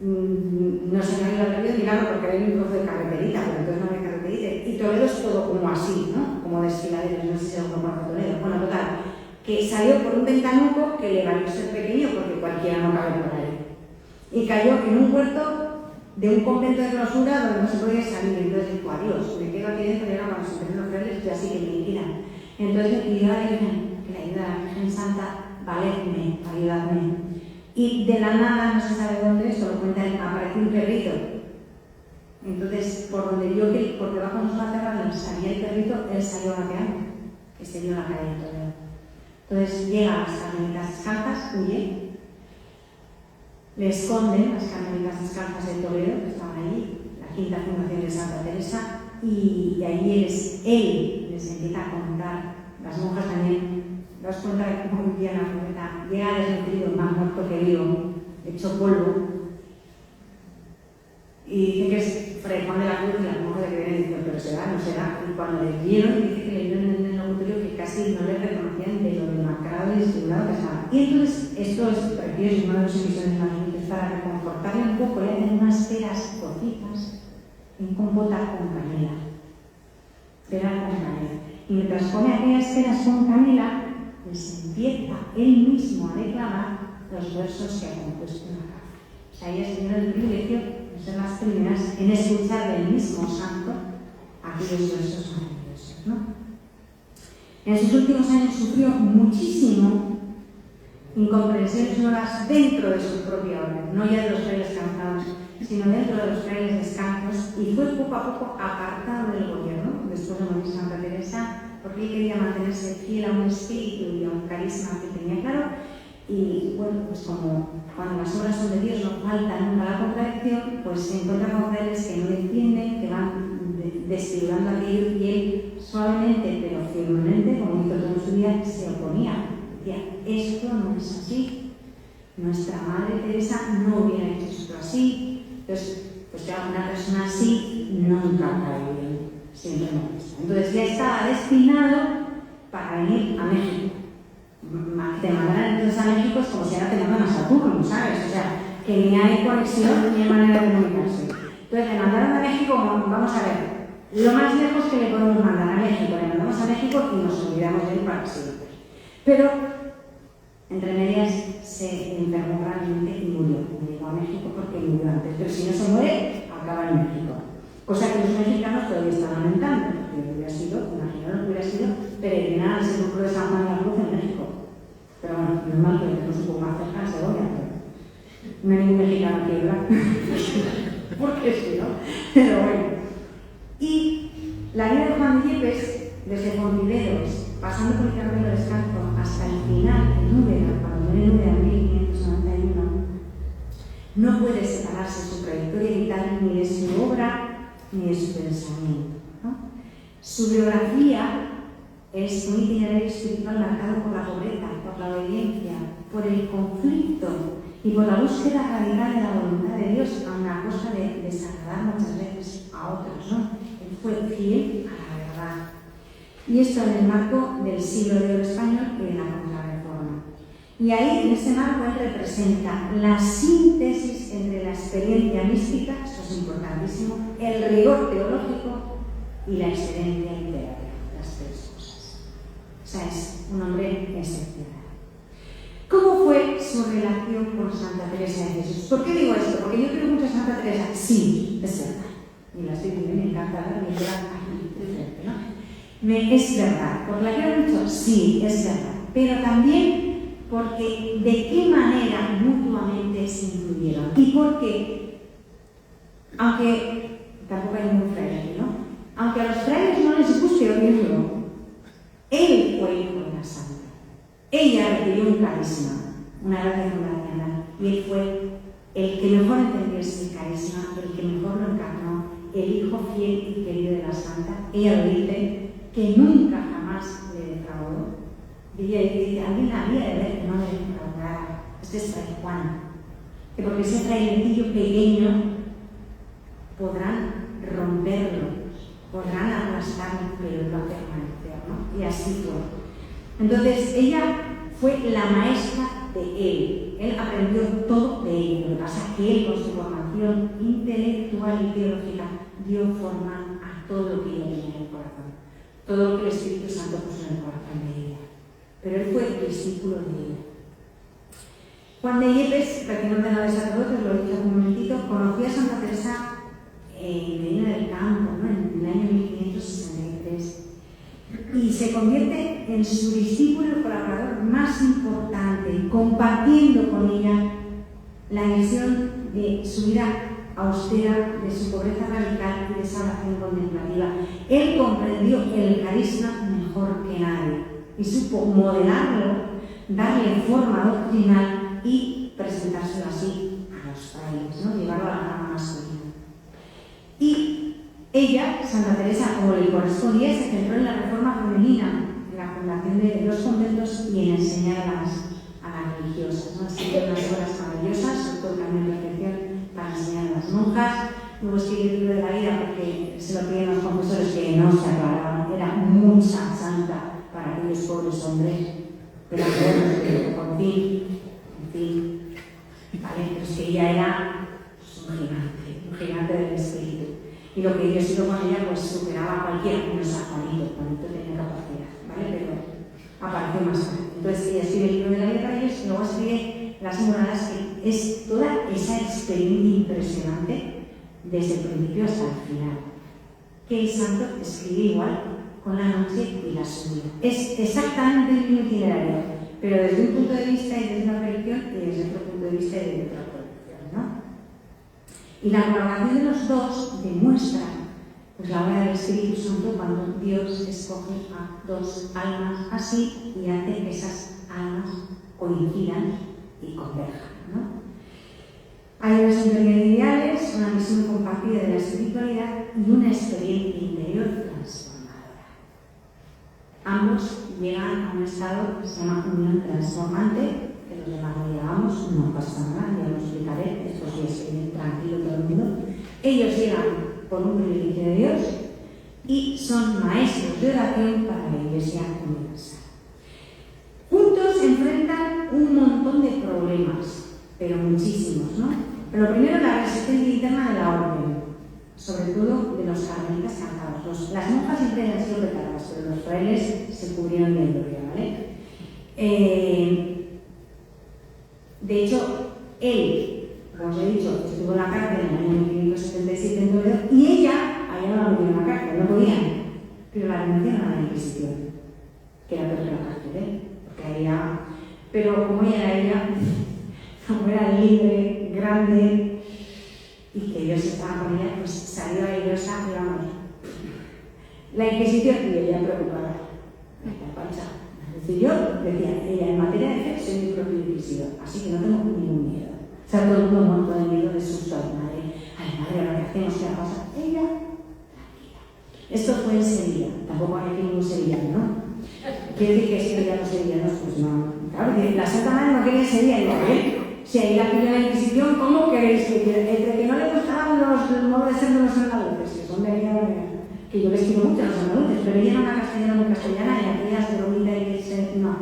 No se me había olvidado milagro porque había un trozo de carreterita, pero entonces no había carreterita. Y Toledo es todo como así, ¿no? Como desfiladeros, no sé si alguno conoce Toledo. Bueno, total, que salió por un ventanuco que le valió ser pequeño porque cualquiera no cabe por ahí. Y cayó en un huerto de un convento de clausura donde no se podía salir. Entonces dijo, adiós, me quedo aquí dentro y ahora cuando se empiezan los frailes, ya sí que me liquidan. Entonces le pidió a la Virgen que le ayudara, a la Virgen Santa, valedme, ayudadme. Y de la nada, no se sabe dónde, esto lo cuenta él, apareció un perrito. Entonces, por donde vio que por debajo de sus matorrales salía el perrito, él salió gateando, que se dio la calle de Toledo. Entonces llega a las carmelitas descalzas, huye, le esconden las carmelitas descalzas de Toledo, que estaban allí, la quinta fundación de Santa Teresa, y allí él les empieza a contar, las monjas también, nos cuenta cómo vivía la pobreza, llega desnutrido, más muerto que vivo, hecho polvo, y dice que es Fray Juan de la Cruz y las monjas le creen y dicen, pero será, no será, y cuando le vieron, dice que le vieron en el locutorio que casi no le reconocían de lo demacrado y desfigurado que estaba. Y entonces, esto es precioso, una de las emisiones más útiles para reconfortarle un poco, le hacen unas peras cocidas en compota con canela. Peras con canela. Y mientras come aquellas peras con canela, pues empieza él mismo a declamar los versos que ha compuesto en la carta. O sea, ellas tuvieron el privilegio de ser las primeras en escuchar del mismo santo aquellos versos maravillosos, ¿no? En sus últimos años sufrió muchísimo incomprensiones nuevas dentro de su propia orden, no ya de los frailes cantados, sino dentro de los frailes descalzos, y fue poco a poco apartado del gobierno después de morir Santa Teresa, porque él quería mantenerse fiel a un espíritu y a un carisma que tenía claro. Y bueno, pues como cuando las obras son de Dios no falta nunca la contradicción, pues se encuentra con frailes que no le entienden, que van desfigurando aquello, y él suavemente pero firmemente, como hizo toda su vida, se oponía. Decía, esto no es así, nuestra Madre Teresa no hubiera hecho esto así. Entonces, pues Pues ya una persona así nunca cae bien, siempre molesta. Entonces ya estaba destinado para venir a México. Te mandaran entonces a México es como si ahora te mandan a Saturno, ¿sabes? O sea, que ni hay conexión ni hay manera de comunicarse. Entonces le mandaron a México, vamos a ver, lo más lejos que le podemos mandar a México, le mandamos a México y nos olvidamos de él para siempre. Pero, entre medias, se enfermó gravemente y murió. Llegó a México porque murió antes, pero si no se muere, acaba en México. Cosa que los mexicanos todavía están lamentando, porque hubiera sido, imaginaros, hubiera sido peregrinar al sepulcro de San Juan de la Cruz en México. Pero bueno, normal que lo tenemos un poco más cerca de Segovia, pero no hay ningún mexicano aquí, ¿verdad? Porque sí, ¿no? Pero bueno. Y la vida de Juan de Yepes, desde Fontiveros, pasando por el Carmelo Descalzo, hasta el final, en Úbeda, cuando muere en Úbeda en 1591, no puede separarse su trayectoria vital ni de su obra ni de su pensamiento, ¿no? Su biografía es un itinerario espiritual marcado por la pobreza, por la obediencia, por el conflicto y por la búsqueda radical de la voluntad de Dios, a una cosa de desagradar muchas veces a otros, ¿no? Él fue fiel a la verdad. Y esto en el marco del siglo de oro español y de la Contrarreforma. Y ahí, en ese marco, él representa la síntesis entre la experiencia mística, esto es importantísimo, el rigor teológico y la excelencia literaria, las tres cosas. O sea, es un hombre excepcional. ¿Cómo fue su relación con Santa Teresa de Jesús? ¿Por qué digo esto? Porque yo creo mucho en Santa Teresa. Sí, es verdad. Y la estoy viviendo, me encanta hablar, me queda aquí, ¿no? Es verdad. ¿Porque la quiero mucho? Sí, es verdad. Pero también porque de qué manera mutuamente se influyeron. Y porque, aunque tampoco hay ningún fraile aquí, ¿no? Aunque a los frailes no les guste oírlo, él fue hijo de la santa. Ella recibió un carisma, una gracia fundacional, y él fue el que mejor entendió ese carisma, el que mejor lo encarnó, el hijo fiel y querido de la santa. Ella lo dice, que nunca jamás le defraudó. Ella dice, alguien había de ver que no le defraudara. Este es Fray Juan, que porque ese frailecillo pequeño podrán romperlo, podrán aplastarlo, pero lo hace permanecer, ¿no? Y así fue. Entonces, ella fue la maestra de él. Él aprendió todo de ella. Lo que pasa es que él, con su formación intelectual y teológica, dio forma a todo lo que ella tenía en el corazón. Todo lo que el Espíritu Santo puso en el corazón de ella. Pero él fue el discípulo de ella. Juan de Yepes, practicante de sacerdotes, lo he dicho hace un momentito, conoció a Santa Teresa en Medina del Campo, ¿no? En el año 1563. Y se convierte en su discípulo y colaborador más importante, compartiendo con ella la misión de su vida austera, de su pobreza radical y de esa oración contemplativa. Él comprendió el carisma mejor que nadie y supo modelarlo, darle forma doctrinal y presentárselo así a los frailes, ¿no? Llevarlo a la rama masculina. Y ella, Santa Teresa, como le correspondía, se centró en la reforma femenina, en la fundación de los conventos y en enseñar a las religiosas, ¿no? Así que unas obras maravillosas, sobre todo el camino de perfección para enseñar a las monjas. Luego escribió el libro de la vida porque se lo piden los confesores que no se aclaraban, era mucha santa para aquellos pobres hombres, pero por fin, ¿vale? Pero es que ella era un gigante del espíritu. Y lo que Dios hizo con ella pues superaba a cualquiera, menos a Juanito. Juanito tenía capacidad, ¿vale? Pero apareció más tarde. Entonces ella escribe el libro de la vida de ellos y luego escribe las moradas, que es toda esa experiencia impresionante desde el principio hasta el final. Que el santo escribe igual con la noche y la subida. Es exactamente el mismo itinerario, pero desde un punto de vista y desde una religión y desde otro punto de vista y desde otra religión, ¿no? Y la colaboración de los dos demuestra pues, la obra del Espíritu Santo cuando Dios escoge a dos almas así y hace que esas almas coincidan y converjan, ¿no? Hay unas intermediarias, una misión compartida de la espiritualidad y una experiencia interior transformadora. Ambos llegan a un estado que se llama unión transformante, que los demás no llegamos, no pasa nada, ya lo explicaré, estos días que vienen tranquilo todo el mundo, Ellos llegan por un privilegio de Dios y son maestros de oración para la Iglesia universal. Juntos enfrentan un montón de problemas, pero muchísimos, ¿no? Pero primero la resistencia interna de la orden, sobre todo de los carmelitas cantados. Las monjas siempre han sido preparadas, pero los frailes se cubrieron de gloria, ¿vale? De hecho, él, como os he dicho, estuvo en la cárcel en el año 1577 en Toledo y ella no la metieron en la cárcel, no podían, pero la denunciaron a la Inquisición, que era peor que la cárcel, porque había... Pero como como era libre, grande, y que Dios estaba con ella, pues salió airosa y vamos. La Inquisición y ella preocupada. La pancha. Es decir, yo decía, ella en materia de fe soy mi propio inquisidor, así que no tengo ningún miedo. O sea, todo el mundo muerto de miedo de susto a la madre. Ay, madre, lo que hacemos, ¿qué pasa? Ella, tranquila. Esto fue en Sevilla, tampoco hay aquí ningún sevillano, ¿no? Quiere decir que es que ya los sevillanos, pues no. Claro, la Santa Madre no quería Sevilla, y ¿eh? Si ahí la pilló la Inquisición, ¿cómo queréis que entre que no le gustaban los modos de ser de los andaluces, que son de ahí, que yo les quiero mucho a los andaluces, pero ella era una castellana muy castellana y aquellas de Lolita y ese, no.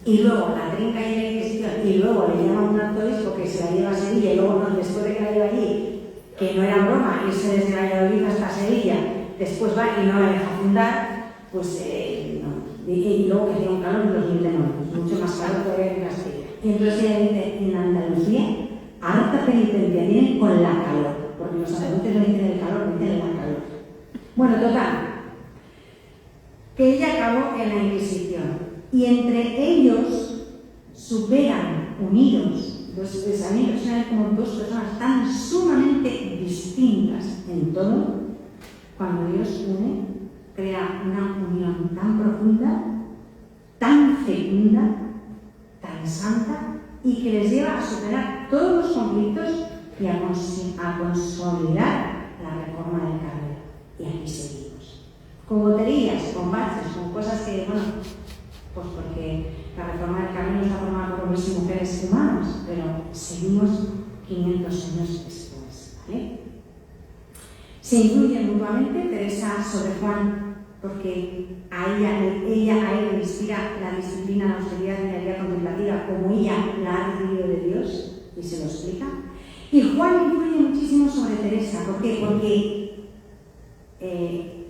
Y luego la trinca y la Inquisición, y luego le llaman un arzobispo que se la lleva a Sevilla, y luego después de que la lleva allí, que no era broma, irse desde Valladolid hasta Sevilla, después va y no la deja fundar, pues no. Y luego que tiene un calor de 2009, mucho más calor todavía que en Castilla. Y entonces ella dice, en Andalucía, harta penitencia tienen con la calor, porque los andaluces no dicen el calor, dicen la calor. Bueno, total, que ella acabó en la Inquisición. Y entre ellos superan, unidos, a mí personalmente como dos personas tan sumamente distintas en todo, cuando Dios une, crea una unión tan profunda, tan fecunda, tan santa, y que les lleva a superar todos los conflictos y a consolidar la reforma del Carmelo. Y aquí seguimos. Con boterías, con baches, con cosas que, bueno, pues porque la reforma del Carmelo está formada por hombres y mujeres humanos, pero seguimos 500 años después, ¿vale? Se influyen mutuamente Teresa sobre Juan, porque a ella le inspira la disciplina, la austeridad y la vida contemplativa, como ella la ha recibido de Dios, y se lo explica. Y Juan influye muchísimo sobre Teresa. ¿Por qué? Porque,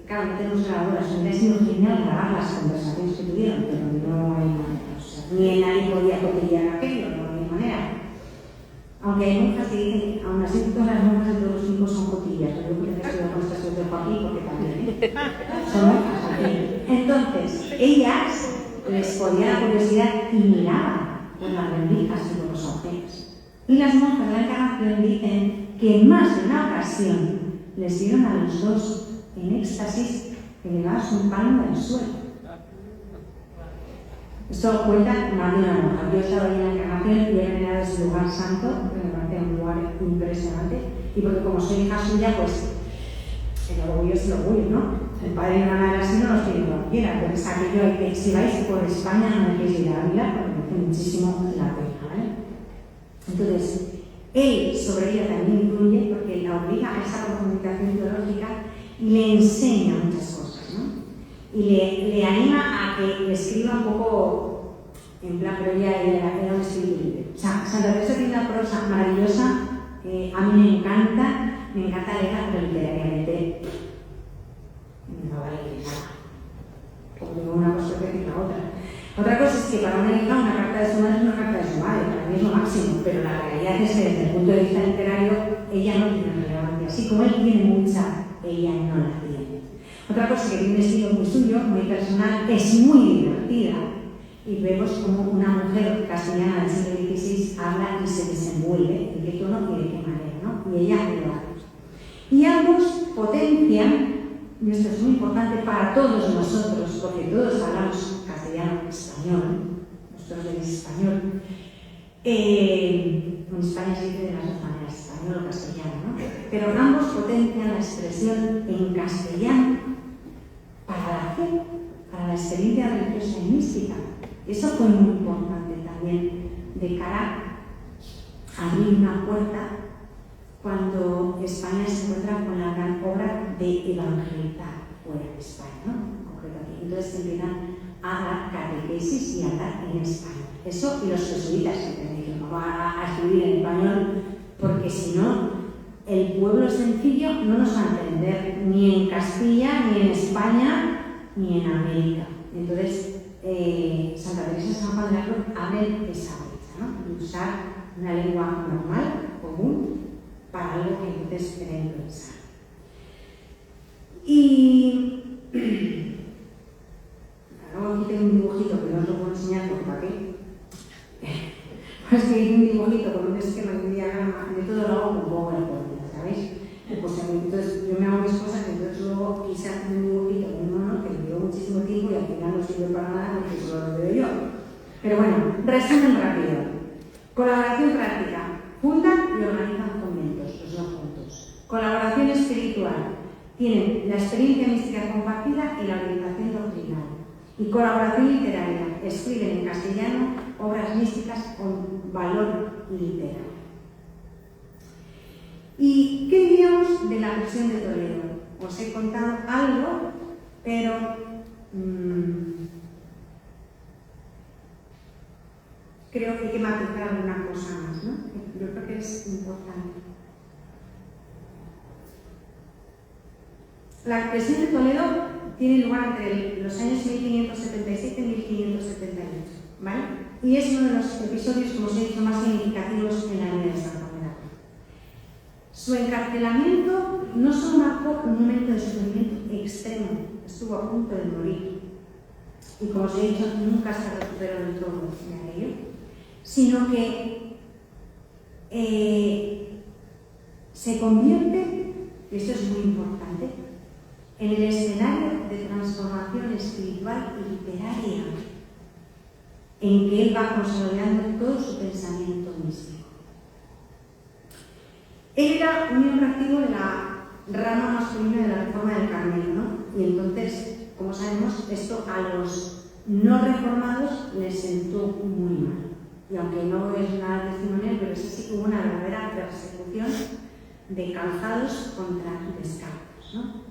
claro, no tenemos grabadoras, hubiera sido genial grabar las conversaciones que tuvieron, pero no hay manera. O sea, ni nadie podía cotillar aquello, no hay manera. Aunque hay monjas que dicen, aún así todas las monjas de todos los tiempos son cotillas, pero yo creo que estoy con estas que dejo aquí porque también son monjas aquí. Entonces, ellas les podía la curiosidad y miraban por las rendijas y por los objetos. Y las monjas de la Encarnación dicen que en más de una ocasión les dieron a los dos en éxtasis que llevabas un palmo del suelo. Esto cuenta más de una monja. Yo he estado ahí en la Encarnación y he venerado ese lugar santo, que me parece un lugar impresionante, y porque como soy hija suya, pues el orgullo es el orgullo, ¿no? El padre y la madre así no los tiene cualquiera, entonces aquello que si vais por España no hay que ir a Ávila, porque merece muchísimo la pena, ¿vale? Entonces, él sobre ella también influye porque la obliga a esa comunicación teológica y le enseña muchas cosas, ¿no? Y le anima a que le escriba un poco en plan, pero ella era un espíritu libre. O sea, Santa Teresa tiene una prosa maravillosa, a mí me encanta leerla, pero literariamente no vale nada. Como digo una cosa que la otra. Otra cosa es que para una hija una carta de su madre es una carta de su madre, para mí es lo máximo, pero la realidad es que desde el punto de vista literario ella no tiene relevancia. Así como él tiene mucha, ella no la tiene. Otra cosa que tiene un estilo muy suyo, muy personal, es muy divertida. Y vemos como una mujer castellana del siglo XVI habla y se desenvuelve, en qué tono y de qué manera, ¿no? Y ella lo hace. Y ambos potencian, y esto es muy importante para todos nosotros, porque todos hablamos castellano, español, nosotros del español. En España se dice de las dos maneras, español o castellano, ¿no? Pero ambos potencian la expresión en castellano para la fe, para la experiencia religiosa y mística. Eso fue muy importante también de cara abrir una puerta cuando España se encuentra con la gran obra de evangelizar fuera de España, ¿no? Concreto aquí. Entonces empiezan a dar catequesis y a hablar en español. Eso y los jesuitas entendieron, no va a escribir en español, porque si no, el pueblo sencillo no nos va a entender ni en Castilla, ni en España, ni en América. Entonces, Santa Teresa de San Juan de la Cruz abre esa brecha, ¿no? Y usar una lengua normal, común, para algo que entonces era impensable. Y luego aquí tengo un dibujito que no os lo puedo enseñar porque para qué. Pues que hay un dibujito con un esquema y un diagrama, de todo lo hago con PowerPoint, ¿sabéis? Pues, entonces yo me hago mis cosas y entonces luego quise hacer un dibujito con un mono que me dio muchísimo tiempo y al final no sirve para nada porque solo lo veo yo. Pero bueno, resumen rápido. Colaboración práctica. Fundan y organizan conventos, los dos juntos. Colaboración espiritual. Tienen la experiencia mística compartida y la orientación doctrinal. Y colaboración literaria. Escriben en castellano obras místicas con valor literario. ¿Y qué diríamos de la presión de Toledo? Os he contado algo, pero creo que hay que matizar alguna cosa más, ¿no? Yo creo que es importante. La presión de Toledo tiene lugar entre los años 1577 y 1578, ¿vale? Y es uno de los episodios, como os he dicho, más significativos en la vida de San Juan de la Cruz. Su encarcelamiento no solo marcó un momento de sufrimiento extremo, estuvo a punto de morir, y como os he dicho, nunca se recuperó del todo de aquello, sino que se convierte, y esto es muy importante, en el escenario de transformación espiritual y literaria en que él va consolidando todo su pensamiento místico. Él era un miembro activo de la rama masculina de la Reforma del Carmelo, ¿no? Y entonces, como sabemos, esto a los no reformados les sentó muy mal. Y aunque no es nada testimonial, pero sí que hubo una verdadera persecución de calzados contra descalzos, ¿no?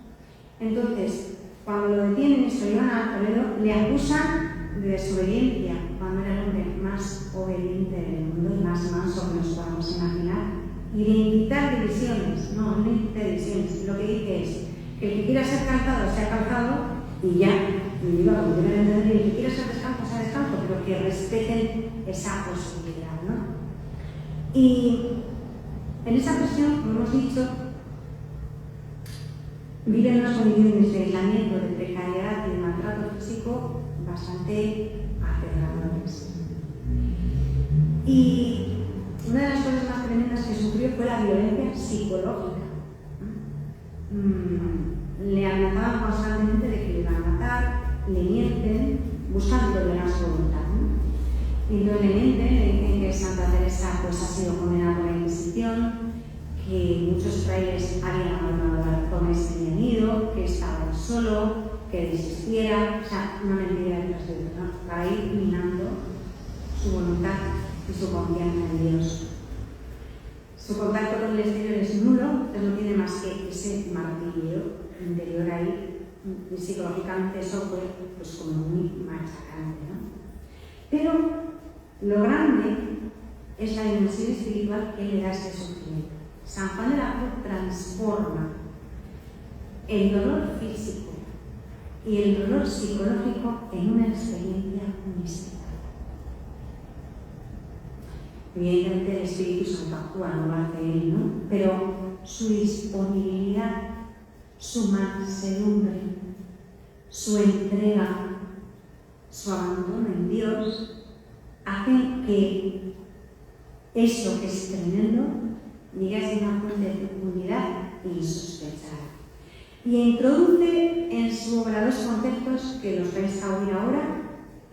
Entonces, cuando lo detienen y se lo llevan a Toledo, le acusan de desobediencia, cuando era el hombre más obediente del mundo y más manso que nos podamos imaginar, y de incitar divisiones. No incita divisiones. Lo que dice es que el que quiera ser calzado sea calzado y ya, y digo, como tiene que entender, el que quiera ser descalzo sea descalzo, pero que respeten esa posibilidad, ¿no? Y en esa presión, como hemos dicho, viven unas condiciones de aislamiento, de precariedad y de maltrato físico bastante aterradores. Y una de las cosas más tremendas que sufrió fue la violencia psicológica. Le amenazaban constantemente de que le iban a matar, le mienten, buscando doblegar su voluntad, ¿no? Indudablemente le dicen que Santa Teresa pues, ha sido condenada por la Inquisición, que muchos frailes habían abandonado la Reforma y se habían ido, que estaba solo, que desistiera, o sea, una mentira de las veces, ¿no? Para ir minando su voluntad y su confianza en Dios. Su contacto con el exterior es nulo, pero no tiene más que ese martirio interior ahí, y psicológicamente eso fue pues, como muy machacante, ¿no? Pero lo grande es la dimensión espiritual que le da este sufrimiento. San Juan de la Cruz transforma el dolor físico y el dolor psicológico en una experiencia mística. Evidentemente el Espíritu Santo actúa, no lo hace él, ¿no? Pero su disponibilidad, su mansedumbre, su entrega, su abandono en Dios, hacen que eso que es tremendo llegue a ser una fuente de fecundidad insospechada. Y introduce en su obra dos conceptos que los vais a oír ahora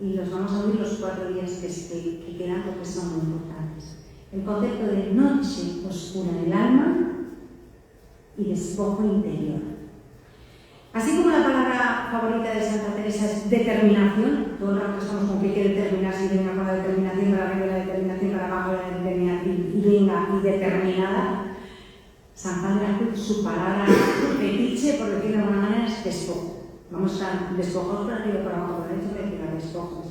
y los vamos a oír los 4 días que quedan porque son muy importantes. El concepto de noche oscura del alma y despojo interior. Así como la palabra favorita de Santa Teresa es determinación, todo el rato estamos con que hay que determinar si hay una palabra de determinación para arriba, la determinación para abajo, la determinación y venga definitiva y determinada, San Juan de la Cruz, su palabra fetiche, por decirlo de alguna manera, es despojo. Vamos a estar despojados por arriba y por abajo, por derecho, por izquierda, despojo.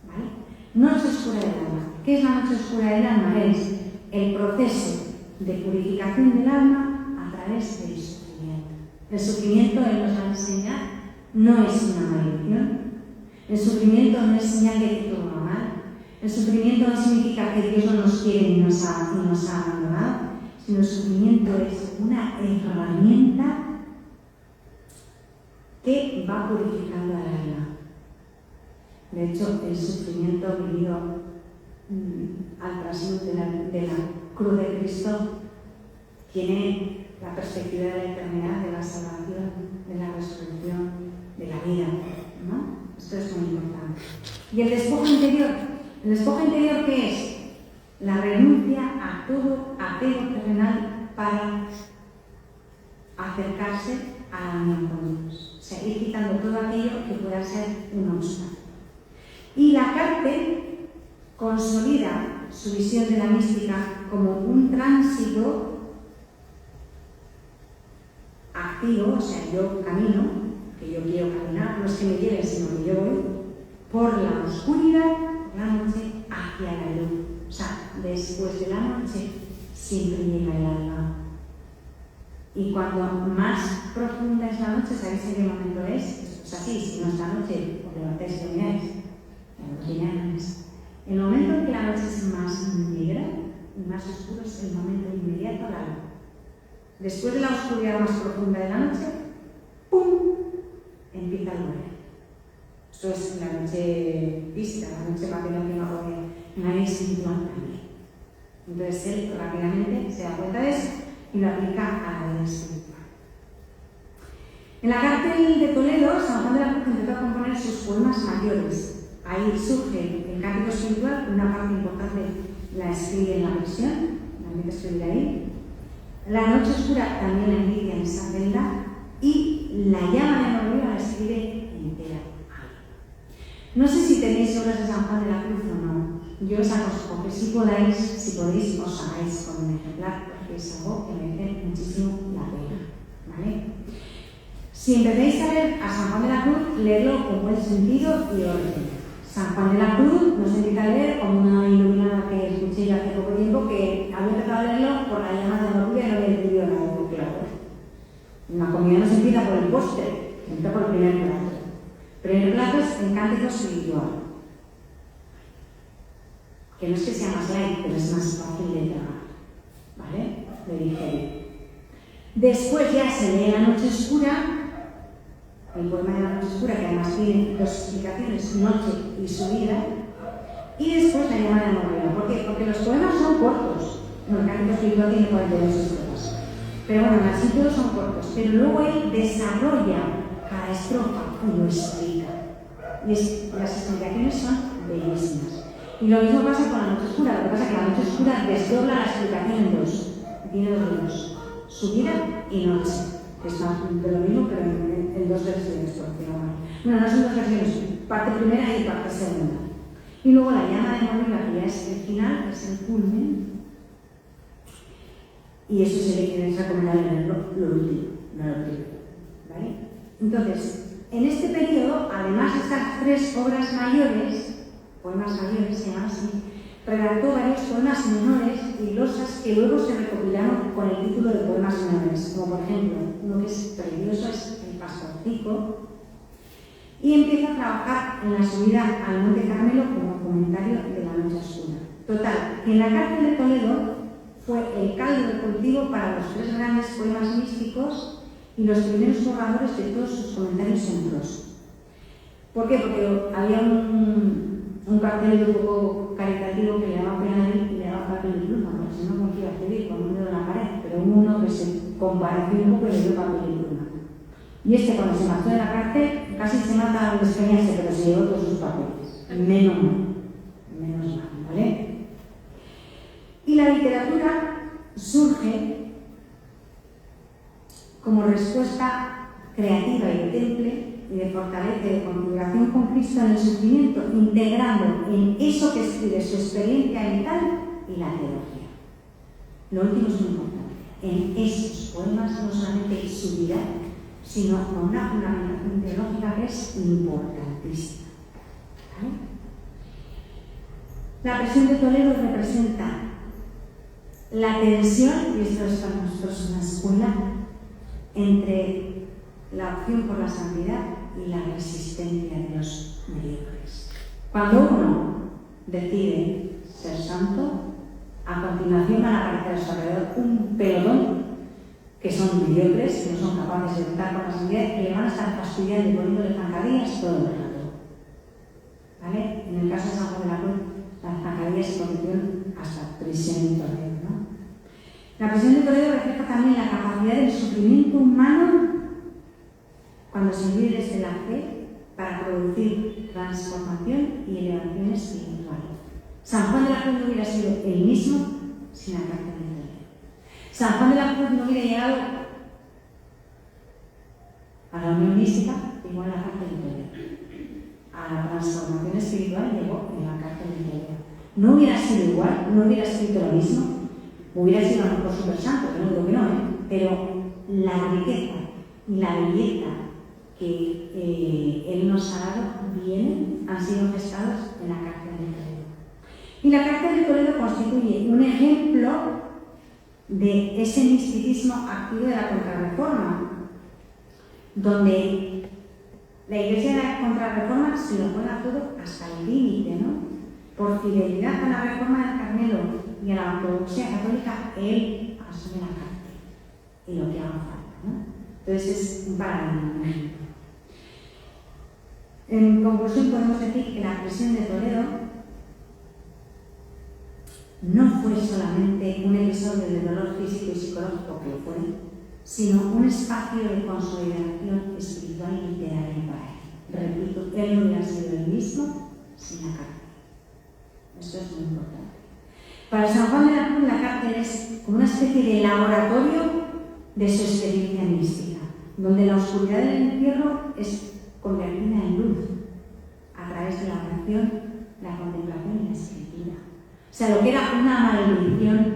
¿Vale? Noche oscura del alma. ¿Qué es la noche oscura del alma? Es el proceso de purificación del alma a través del sufrimiento. El sufrimiento, él nos va a enseñar, no es una maldición. El sufrimiento no es señal de que todo va mal. El sufrimiento no significa que Dios no nos quiere y nos ha abandonado, sino el sufrimiento es una herramienta que va purificando al alma. De hecho, el sufrimiento vivido al trasluz de la cruz de Cristo tiene la perspectiva de la eternidad, de la salvación, de la resurrección, de la vida, ¿no? Esto es muy importante. ¿Y el despojo interior? ¿El despojo interior qué es? La renuncia a todo apego terrenal para acercarse a la unión con Dios. O sea, ir quitando todo aquello que pueda ser un obstáculo. Y Lacarte consolida su visión de la mística como un tránsito activo, o sea, yo camino, que yo quiero caminar, no es que me lleven, sino que yo voy por la oscuridad, por la noche, hacia la luz. O sea, después de la noche siempre llega el alma. Y cuando más profunda es la noche, ¿sabéis en qué momento es? Esto es así, si no esta noche, os levantáis y miráis. El momento en que la noche es más negra y más oscuro es el momento inmediato al alma. Después de la oscuridad más profunda de la noche, ¡pum!, empieza el morir. Esto es la noche física, la noche material que nos rodea, en la vida espiritual también. Entonces él rápidamente se da cuenta de eso y lo aplica a la vida espiritual. En la cárcel de Toledo, San Juan de la Cruz intentó componer sus poemas mayores. Ahí surge el cántico espiritual, una parte importante la escribe en la prisión, la empieza a escribir ahí. La noche oscura también la inicia en esa celda y la llama de María la escribe entera ahí. No sé si tenéis obras de San Juan de la Cruz o no. Yo os aconsejo que si podéis, os hagáis con un ejemplar, porque es algo que merece muchísimo la pena, ¿vale? Si empezáis a leer a San Juan de la Cruz, leedlo con buen sentido y orden. San Juan de la Cruz nos invita a leer como una iluminada que escuché yo hace poco tiempo, que había empezado a leerlo por la llama de María y no había entendido nada muy claro. Una comida no se empieza por el postre, se empieza por el primer plato. El primer plato es el cántico espiritual, que no es que sea más light, pero es más fácil de tragar, ¿vale? De digerir. Después ya se lee La Noche Oscura, el poema de La Noche Oscura, que además tiene dos explicaciones, noche y subida, y después la llama de Morena. ¿Por qué? Porque los poemas son cortos. El cántico espiritual tiene 42 estrofas. Pero bueno, así todos son cortos. Pero luego él desarrolla cada estrofa y lo explica. Y las explicaciones son bellísimas. Y lo mismo pasa con La Noche Oscura. Lo que pasa es que La Noche Oscura desdobla la explicación en dos. Tiene dos ritmos: subida y noche. Es más de lo mismo, pero en dos versiones, por decirlo así. Bueno, no son dos versiones, parte primera y parte segunda. Y luego la llama de Morena, que ya es el final, es el culmen. Y eso se le quiere recomendar leerlo lo último, no lo primero. ¿Vale? Entonces, en este periodo, además de estas tres obras mayores, poemas mayores se llaman así, redactó varios poemas menores y glosas que luego se recopilaron con el título de poemas menores, como por ejemplo, uno que es precioso es El Pastorcico, y empieza a trabajar en la subida al Monte Carmelo como comentario de La Noche Oscura. Total, que en la cárcel de Toledo fue el caldo de cultivo para los tres grandes poemas místicos y los primeros borradores de todos sus comentarios en prosa. ¿Por qué? Porque había un cartel un poco caritativo que le daba pena a él y le daba papel y pluma, porque si no confía escribir con un dedo en la pared, pero hubo uno que se compareció un poco y le dio papel y pluma. Y este, cuando se marchó de la cárcel, casi se mata al despeñarse, pero se llevó todos sus papeles. Menos mal, ¿vale? Y la literatura surge como respuesta creativa y de temple y de fortaleza y de configuración con Cristo en el sufrimiento, integrando en eso que escribe su experiencia vital y la teología. Lo último es muy importante. En esos poemas no solamente subirá, sino con una fundamentación teológica que es importantísima. ¿Vale? La presión de Toledo representa la tensión, y esto es para nosotros una escuela, entre la opción por la santidad y la resistencia de los mediocres. Cuando uno decide ser santo, a continuación van a aparecer a su alrededor un pelotón que son mediocres, que no son capaces de luchar por la santidad, que le van a estar fastidiando y poniéndole zancadillas todo el rato. ¿Vale? En el caso de San Juan de la Cruz, las zancadillas se convirtieron hasta prisión y Toledo, ¿no? La prisión de Toledo refleja también la capacidad del sufrimiento humano cuando se vive desde la fe para producir transformación y elevación espiritual. San Juan de la Cruz no hubiera sido el mismo sin la cárcel de Toledo. San Juan de la Cruz no hubiera llegado a la unión mística igual a la cárcel de Toledo. A la transformación espiritual llegó en la cárcel de Toledo. No hubiera sido igual, no hubiera escrito lo mismo, hubiera sido a lo mejor súper santo, que no digo que no, pero la riqueza y la belleza que Él nos ha dado han sido gestados en la cárcel de Toledo. Y la cárcel de Toledo constituye un ejemplo de ese misticismo activo de la Contrarreforma, donde la Iglesia de la Contrarreforma se lo juega todo hasta el límite, ¿no? Por fidelidad a la Reforma del Carmelo y a la ortodoxia católica, Él asume la cárcel y lo que haga falta, ¿no? Entonces es un paradigma. En conclusión, podemos decir que la presión de Toledo no fue solamente un episodio de dolor físico y psicológico, que lo fue, sino un espacio de consolidación espiritual y literaria para él. Repito, él no hubiera sido el mismo sin la cárcel. Esto es muy importante. Para San Juan de la Cruz, la cárcel es como una especie de laboratorio de su experiencia mística, donde la oscuridad del encierro es convertida en luz a través de la oración, la contemplación y la escritura. O sea, lo que era una maldición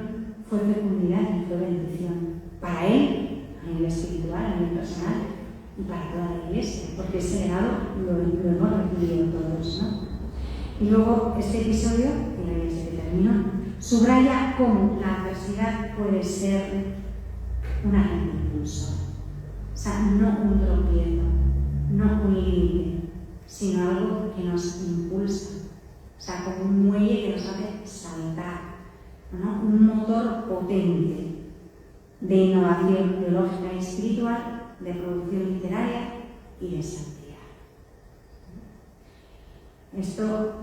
fue fecundidad y fue bendición. Para él, a nivel espiritual, a nivel personal y para toda la Iglesia, porque ese legado lo hemos recibido todos, ¿no? Y luego este episodio, y la Iglesia que termino, subraya cómo la adversidad puede ser un agente impulsor. O sea, no un tropiezo, no un límite, sino algo que nos impulsa. O sea, como un muelle que nos hace saltar, ¿no? Un motor potente de innovación teológica y espiritual, de producción literaria y de santidad. Esto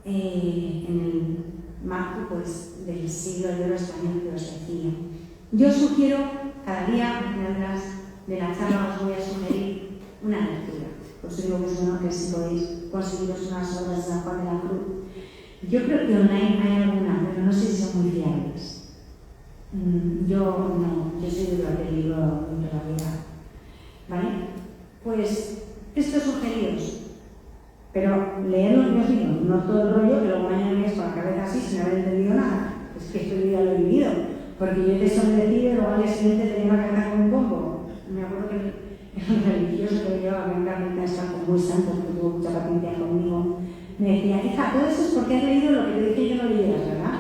en el marco pues, del siglo de oro español que os decía. Yo sugiero cada día, al final de la charla, os voy a sugerir una lectura. Os digo que es bueno que si podéis conseguiros unas obras de San Juan de la Cruz. Yo creo que online hay alguna, pero no sé si son muy fiables. Yo no, yo soy de aquel libro de la vida. ¿Vale? Pues estos sugeridos. Pero leer lo que os digo, no todo el rollo que luego mañana me con la cabeza así sin haber entendido nada. Es que esto yo ya lo he vivido. Porque yo te sometí y luego al día siguiente tenía una carta con un pombo. Me acuerdo que el religioso que me llevaba a mi carta está muy santo, porque tuvo mucha paciencia conmigo. Me decía, hija, todo eso es porque has leído lo que te dije yo no leyeras, ¿verdad?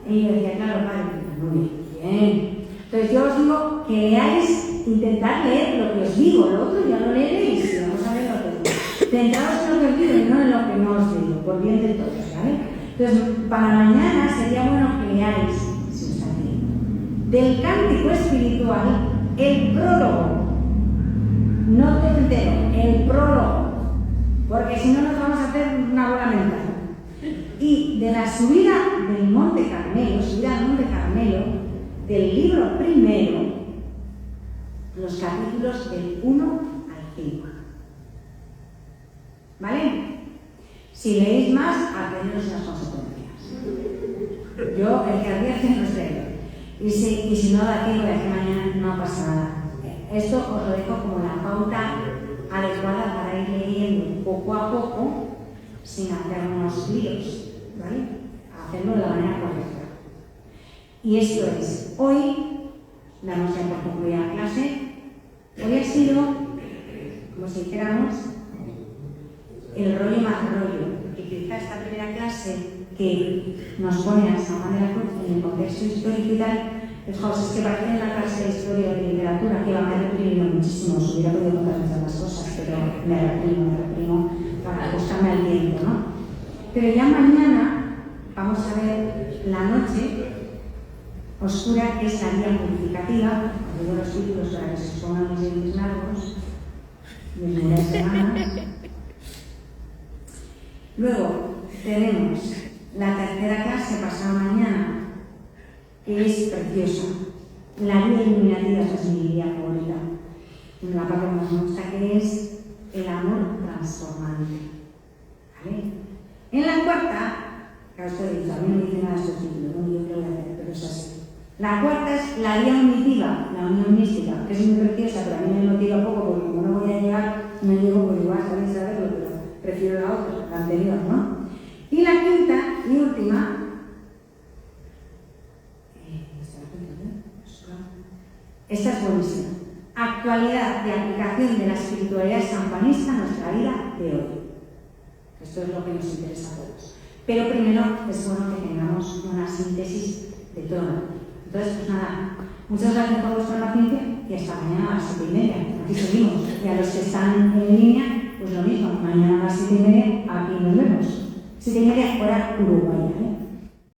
Y yo decía, claro, padre, muy bien. Entonces yo os digo que leáis, intentad leer lo que os digo, lo otro ya lo leeréis, y vamos a ver lo que digo. Centraos en lo que os digo y no en lo que no os digo, por bien de todos, ¿vale? Entonces, para mañana sería bueno que leáis, si os está bien, del Cántico Espiritual, el prólogo. No te entero, el prólogo. Porque si no nos vamos a hacer una bola mental. Y de la subida del Monte Carmelo, subida al Monte Carmelo, del libro primero, los capítulos del 1 al 5. ¿Vale? Si leéis más, atenderos las consecuencias. Yo, el que había que no es leer. Y si no da tiempo de que mañana no pasa nada. Esto os lo dejo como la pauta adecuada para ir leyendo poco a poco sin hacernos líos, ¿vale? Hacerlo de la manera correcta. Y esto es, hoy damos ya por concluida la clase. Hoy ha sido, como si dijéramos, el rollo más rollo, porque quizá esta primera clase que nos pone a San Juan de la Cruz en el contexto histórico y tal, fijaos, es que parece una clase de historia o de literatura que me ha reprimido muchísimo, os hubiera podido contar muchas más cosas, pero me reprimo para buscarme el tiempo, ¿no? Pero ya mañana vamos a ver la noche oscura, que es la vía purificativa. Os digo los títulos para que se os pongan los dientes largos, y os miráis semanas. Luego tenemos la tercera clase pasada mañana, que es preciosa. La vía iluminativa es mi vía favorita. La parte que nos gusta, que es el amor transformante. ¿Vale? En la cuarta, que os he dicho, a mí no me dice nada estos títulos, ¿no? Yo creo que voy a hacer, pero es así. La cuarta es la vía unitiva, la unión mística, que es muy preciosa, pero a mí me motiva poco, porque como no voy a llegar, no llego, pues igual sabéis saberlo, pero prefiero la otra, la anterior, ¿no? Y la quinta y última, esta es buenísima. Actualidad de aplicación de la espiritualidad sanjuanista a nuestra vida de hoy. Esto es lo que nos interesa a todos. Pero primero es bueno que tengamos una síntesis de todo. Entonces, pues nada, muchas gracias por vuestra paciencia y hasta mañana a las 7:30. Aquí seguimos. Y a los que están en línea, pues lo mismo. Mañana a las 7:30 aquí nos vemos. 7:30 hora uruguaya, ¿eh?